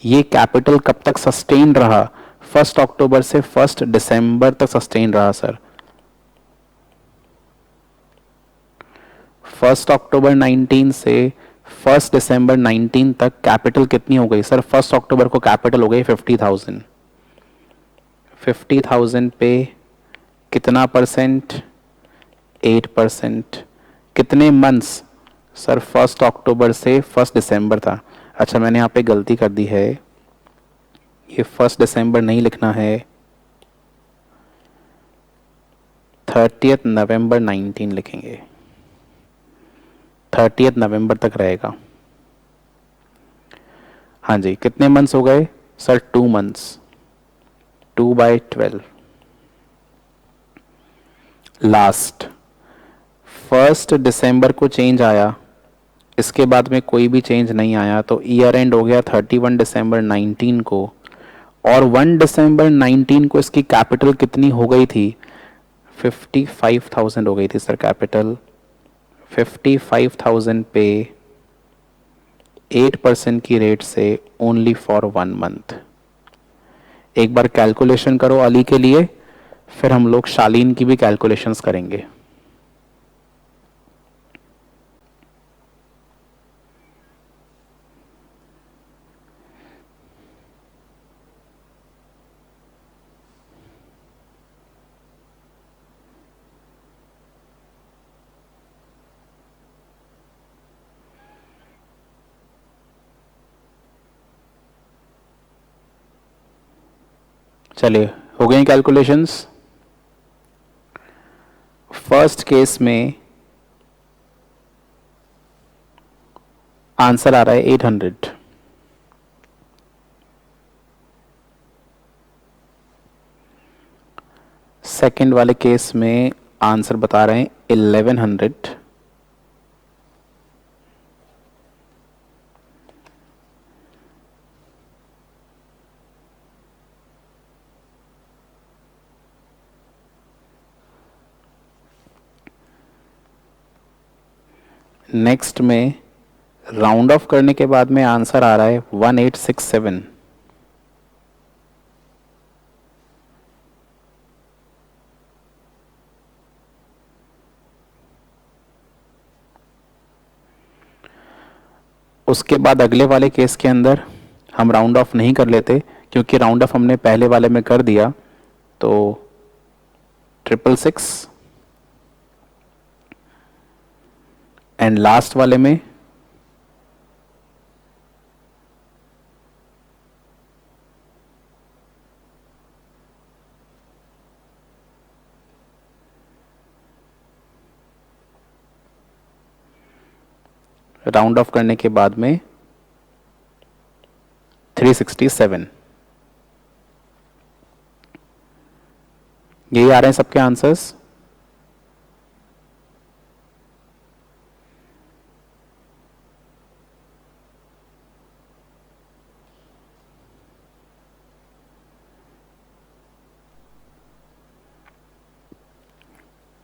ये कैपिटल कब तक सस्टेन रहा? 1 अक्टूबर से 1 दिसंबर तक सस्टेन रहा सर। 1 अक्टूबर 19 से 1 दिसंबर 19 तक कैपिटल कितनी हो गई सर? 1 अक्टूबर को कैपिटल हो गई 50,000। 50,000 पे कितना परसेंट? 8%। कितने मंथ्स सर? 1 अक्टूबर से 1 दिसंबर था। अच्छा मैंने यहाँ पे गलती कर दी है, ये 1 दिसंबर नहीं लिखना है, 30 नवंबर 19 लिखेंगे। 30 नवंबर तक रहेगा। हाँ जी, कितने मंथ्स हो गए सर? 2 मंथ्स। 2/12 लास्ट। 1 दिसंबर को चेंज आया, इसके बाद में कोई भी चेंज नहीं आया, तो ईयर एंड हो गया 31 दिसंबर 19 को। और 1 दिसंबर 19 को इसकी कैपिटल कितनी हो गई थी? 55,000 हो गई थी सर कैपिटल। 55,000 पे 8% की रेट से ओनली फॉर 1 मंथ। एक बार कैलकुलेशन करो अली के लिए, फिर हम लोग शालीन की भी कैलकुलेशंस करेंगे। चलिए हो गई कैलकुलेशंस। फर्स्ट केस में आंसर आ रहा है 800। सेकंड वाले केस में आंसर बता रहे हैं 1100। नेक्स्ट में राउंड ऑफ करने के बाद में आंसर आ रहा है 1867। उसके बाद अगले वाले केस के अंदर हम राउंड ऑफ नहीं कर लेते, क्योंकि राउंड ऑफ हमने पहले वाले में कर दिया। तो 666 एंड लास्ट वाले में राउंड ऑफ करने के बाद में 367। यही आ रहे हैं सबके आंसर्स।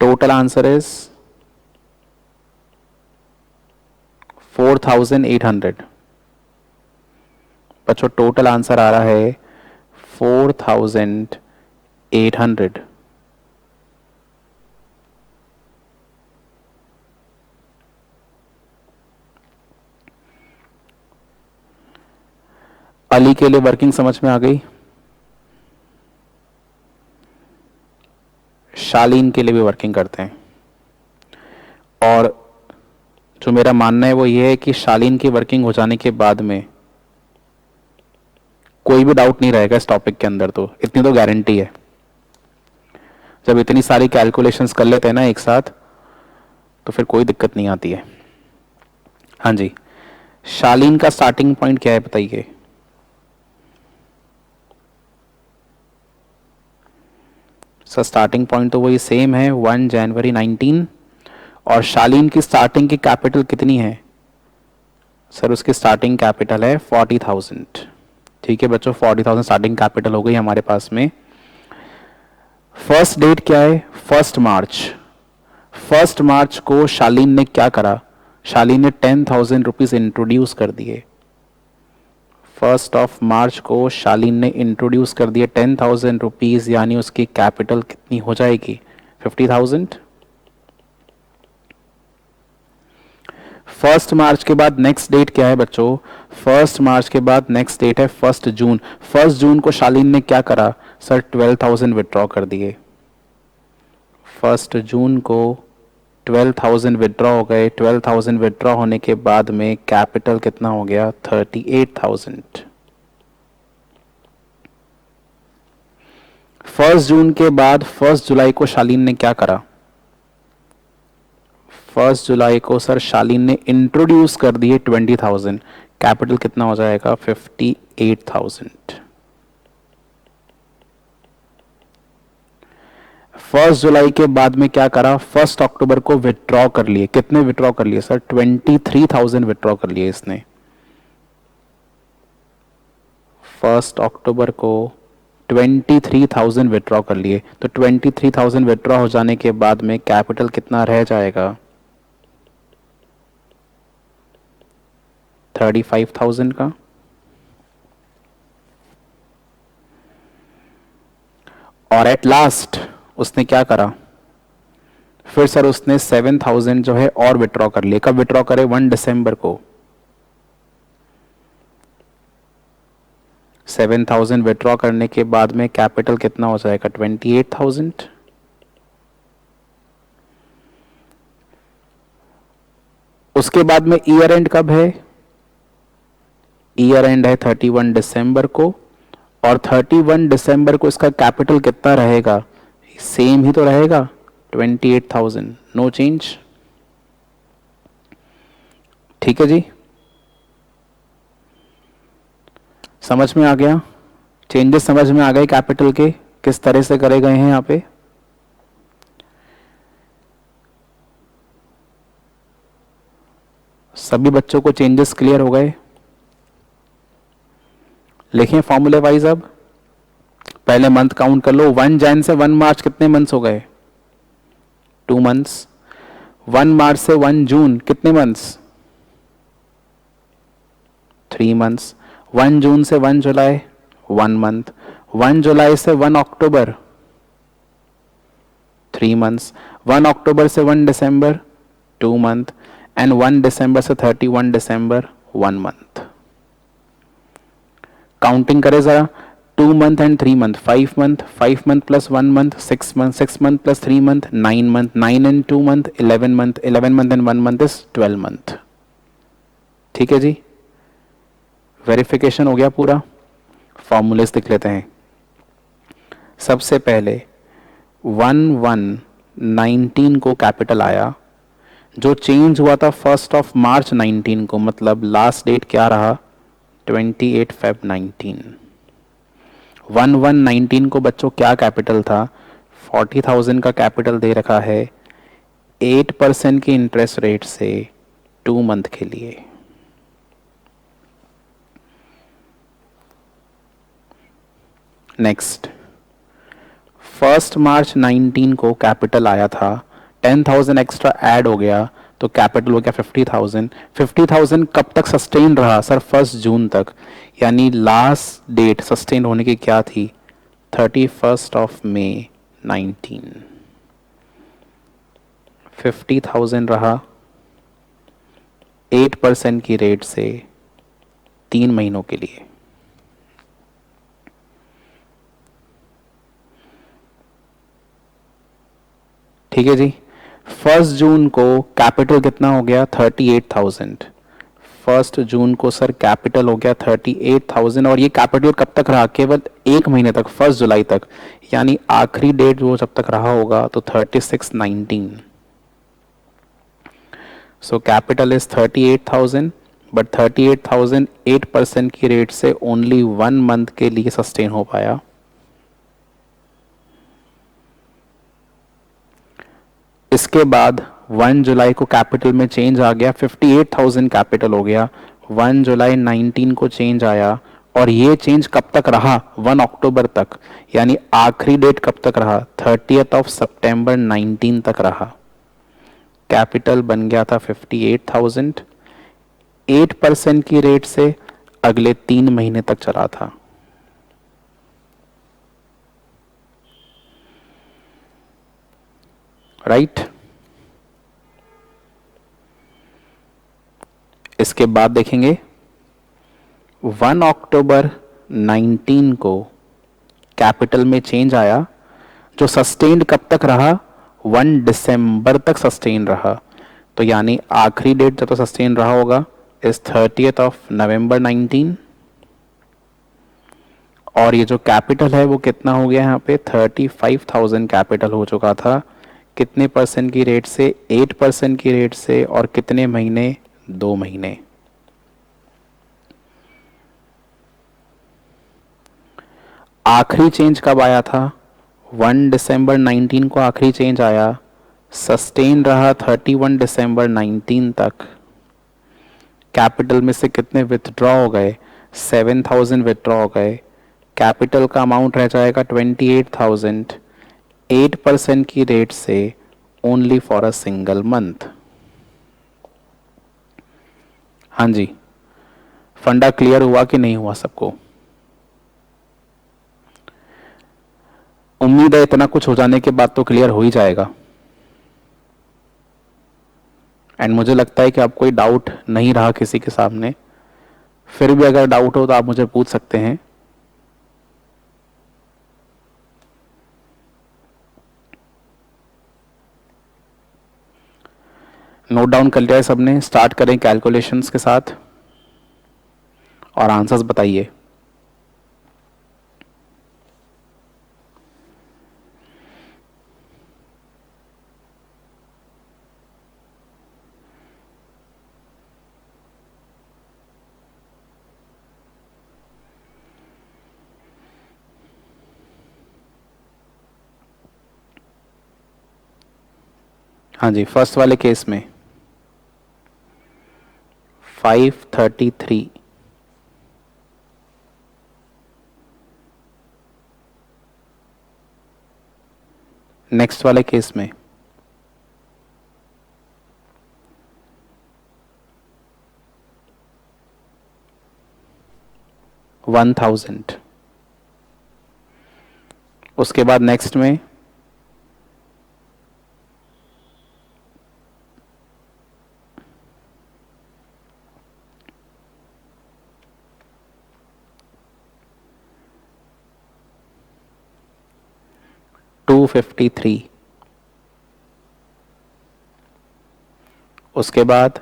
Total answer is 4800। बच्चों टोटल आंसर आ रहा है 4800। अली के लिए वर्किंग समझ में आ गई? शालीन के लिए भी वर्किंग करते हैं। और जो मेरा मानना है वो ये है कि शालीन की वर्किंग हो जाने के बाद में कोई भी डाउट नहीं रहेगा इस टॉपिक के अंदर, तो इतनी तो गारंटी है। जब इतनी सारी कैलकुलेशंस कर लेते हैं ना एक साथ, तो फिर कोई दिक्कत नहीं आती है। हाँ जी, शालीन का स्टार्टिंग पॉइंट क्या है बताइए? सर स्टार्टिंग पॉइंट तो वही सेम है, 1 जनवरी 19। और शालीन की स्टार्टिंग की कैपिटल कितनी है सर? उसकी स्टार्टिंग कैपिटल है 40,000। ठीक है बच्चों, 40,000 स्टार्टिंग कैपिटल हो गई हमारे पास में। फर्स्ट डेट क्या है? 1 मार्च। 1 मार्च को शालीन ने क्या करा? शालीन ने 10,000 रुपीज इंट्रोड्यूस कर दिए। 1 मार्च को शालीन ने इंट्रोड्यूस कर दिए 10,000 रुपीज, यानी उसकी कैपिटल कितनी हो जाएगी? 50,000। 1 मार्च के बाद नेक्स्ट डेट क्या है बच्चों? 1 मार्च के बाद नेक्स्ट डेट है 1 जून। 1 जून को शालीन ने क्या करा? सर 12,000 विड्रॉ कर दिए। 1 जून को 12,000 विड्रॉ हो गए। 12,000 विड्रॉ होने के बाद में कैपिटल कितना हो गया? 38,000। 1 जून के बाद 1 जुलाई को शालीन ने क्या करा? 1 जुलाई को सर शालीन ने इंट्रोड्यूस कर दिए 20,000। कैपिटल कितना हो जाएगा? 58,000। 1 जुलाई के बाद में क्या करा? 1 अक्टूबर को विड्रॉ कर लिए। कितने विड्रॉ कर लिए सर? 23,000 विड्रॉ कर लिए इसने। 1 अक्टूबर को 23,000 विड्रॉ कर लिए। तो 23,000 विड्रॉ हो जाने के बाद में कैपिटल कितना रह जाएगा? 35,000 का। और एट लास्ट उसने क्या करा? फिर सर उसने 7,000 जो है और विड्रॉ कर लिए। कब विड्रॉ करे? 1 दिसंबर को। 7,000 विड्रॉ करने के बाद में कैपिटल कितना हो जाएगा? 28,000। उसके बाद में ईयर एंड कब है? ईयर एंड है 31 दिसंबर को। और 31 दिसंबर को इसका कैपिटल कितना रहेगा? सेम ही तो रहेगा, 28,000। No change. ठीक है जी, समझ में आ गया? चेंजेस समझ में आ गए कैपिटल के किस तरह से करे गए हैं यहां पे? सभी बच्चों को चेंजेस क्लियर हो गए? लिखें फॉर्मूले वाइज। अब पहले मंथ काउंट कर लो। 1 जैन से 1 मार्च कितने मंथ्स हो गए? 2 मंथ्स। 1 मार्च से 1 जून कितने मंथ्स? 3 मंथ्स। 1 जून से 1 जुलाई 1 मंथ। 1 जुलाई से 1 अक्टूबर 3 मंथ्स। 1 अक्टूबर से 1 दिसंबर 2 मंथ। एंड 1 दिसंबर से 31 दिसंबर 1 मंथ। काउंटिंग करें जरा। 2 month and 3 month 5 month. 5 month plus 1 month 6 month. 6 month plus 3 month 9 month. 9 and 2 month 11 month. 11 month and 1 month is 12 month. ठीक है जी, वेरिफिकेशन हो गया पूरा। फॉर्मूलेस देख लेते हैं। सबसे पहले 1/1/19 को कैपिटल आया, जो चेंज हुआ था 1 मार्च 19 को, मतलब लास्ट डेट क्या रहा? 28 फेब 19। 1/1/19 को बच्चों क्या कैपिटल था? 40,000 का कैपिटल दे रखा है 8% की इंटरेस्ट रेट से 2 मंथ के लिए। नेक्स्ट 1 मार्च 19 को कैपिटल आया था, 10,000 एक्स्ट्रा ऐड हो गया तो कैपिटल हो गया 50,000। 50,000 कब तक सस्टेन रहा सर? 1 जून तक। यानी लास्ट डेट सस्टेन होने की क्या थी? 31 मई 19। 50,000 रहा 8% की रेट से 3 महीनों के लिए। ठीक है जी। 1 जून को कैपिटल कितना हो गया? 38,000। 1 जून को सर कैपिटल हो गया 38,000 और ये कैपिटल कब तक रहा? केवल 1 महीने तक, 1 जुलाई तक। यानी आखिरी डेट वो जब तक रहा होगा तो 36/19। सो कैपिटल इज 38,000 बट 38,000 8% की रेट से ओनली 1 मंथ के लिए सस्टेन हो पाया। इसके बाद 1 जुलाई को कैपिटल में चेंज आ गया, 58,000 कैपिटल हो गया। 1 जुलाई 19 को चेंज आया और ये चेंज कब तक रहा? 1 अक्टूबर तक। यानी आखिरी डेट कब तक रहा? 30 सितंबर 19 तक रहा। कैपिटल बन गया था 58,000, 8% की रेट से अगले 3 महीने तक चला था। राइट। इसके बाद देखेंगे 1 अक्टूबर 19 को कैपिटल में चेंज आया, जो सस्टेन्ड कब तक रहा, 1 दिसंबर तक सस्टेन रहा। तो यानी आखिरी डेट जब तक सस्टेन रहा होगा इस 30 नवंबर 19। और ये जो कैपिटल है वो कितना हो गया, यहाँ पे 35,000 कैपिटल हो चुका था। कितने परसेंट की रेट से, 8% की रेट से। और कितने महीने, 2 महीने। आखिरी चेंज कब आया था, 1 दिसंबर 19 को आखिरी चेंज आया, सस्टेन रहा 31 दिसंबर 19 तक। कैपिटल में से कितने विथड्रॉ हो गए, 7,000 विथड्रॉ हो गए। कैपिटल का अमाउंट रह जाएगा 28,000, 8% की रेट से, only for a single month. हाँ जी, फंडा क्लियर हुआ कि नहीं हुआ सबको? उम्मीद है इतना कुछ हो जाने के बाद तो क्लियर हो ही जाएगा। एंड मुझे लगता है कि अब कोई डाउट नहीं रहा किसी के सामने। फिर भी अगर डाउट हो तो आप मुझे पूछ सकते हैं। नोट डाउन कर लिया है सबने? स्टार्ट करें कैलकुलेशंस के साथ और आंसर्स बताइए। हाँ जी, फर्स्ट वाले केस में 533। नेक्स्ट वाले केस में 1,000। उसके बाद नेक्स्ट में 253। उसके बाद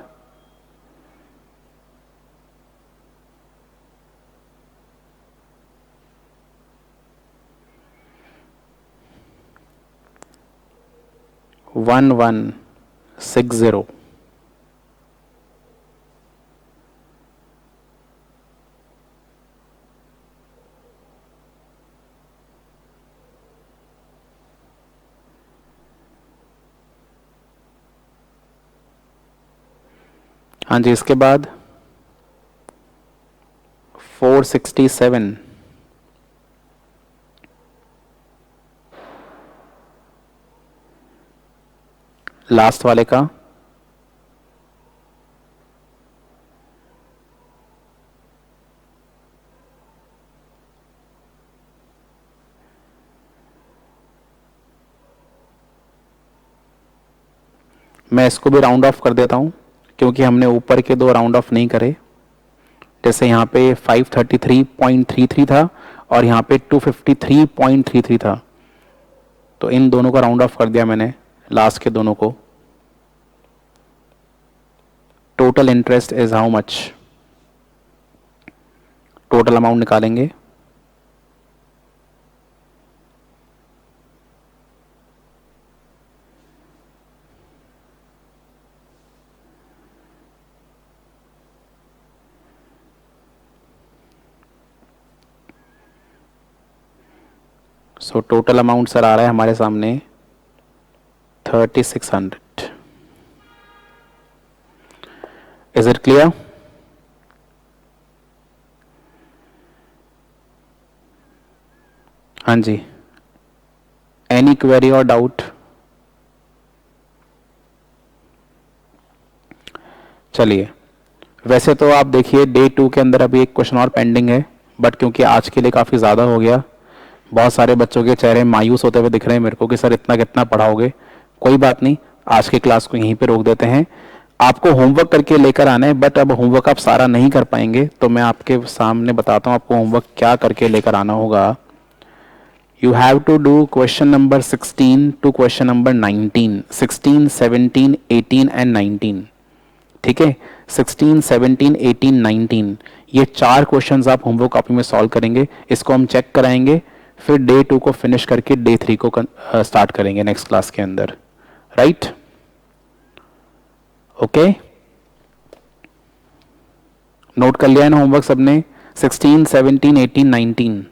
1160। हाँ जी, इसके बाद 467। लास्ट वाले का मैं इसको भी राउंड ऑफ कर देता हूं क्योंकि हमने ऊपर के दो राउंड ऑफ नहीं करे। जैसे यहाँ पे 533.33 था और यहाँ पे 253.33 था, तो इन दोनों का राउंड ऑफ कर दिया मैंने, लास्ट के दोनों को। Total interest is how much? Total amount निकालेंगे। सो टोटल अमाउंट सर आ रहा है हमारे सामने 3600। Is it clear? हाँ जी, एनी क्वेरी और डाउट? चलिए, वैसे तो आप देखिए डे 2 के अंदर अभी एक क्वेश्चन और पेंडिंग है, बट क्योंकि आज के लिए काफ़ी ज़्यादा हो गया, बहुत सारे बच्चों के चेहरे मायूस होते हुए दिख रहे हैं मेरे को कि सर इतना कितना पढ़ाओगे। कोई बात नहीं, आज की क्लास को यहीं पे रोक देते हैं। आपको होमवर्क करके लेकर आना है, बट अब होमवर्क आप सारा नहीं कर पाएंगे, तो मैं आपके सामने बताता हूँ आपको होमवर्क क्या करके लेकर आना होगा। You have to do question number 16 to question number 19, 16, 17, 18 and 19। ठीक है, 16, 17, 18, 19 ये 4 क्वेश्चंस आप होमवर्क कॉपी में सॉल्व करेंगे। इसको हम चेक कराएंगे, फिर डे 2 को फिनिश करके डे 3 को स्टार्ट करेंगे नेक्स्ट क्लास के अंदर। राइट, ओके, नोट कर लिया है ना होमवर्क सबने? 16, 17, 18, 19।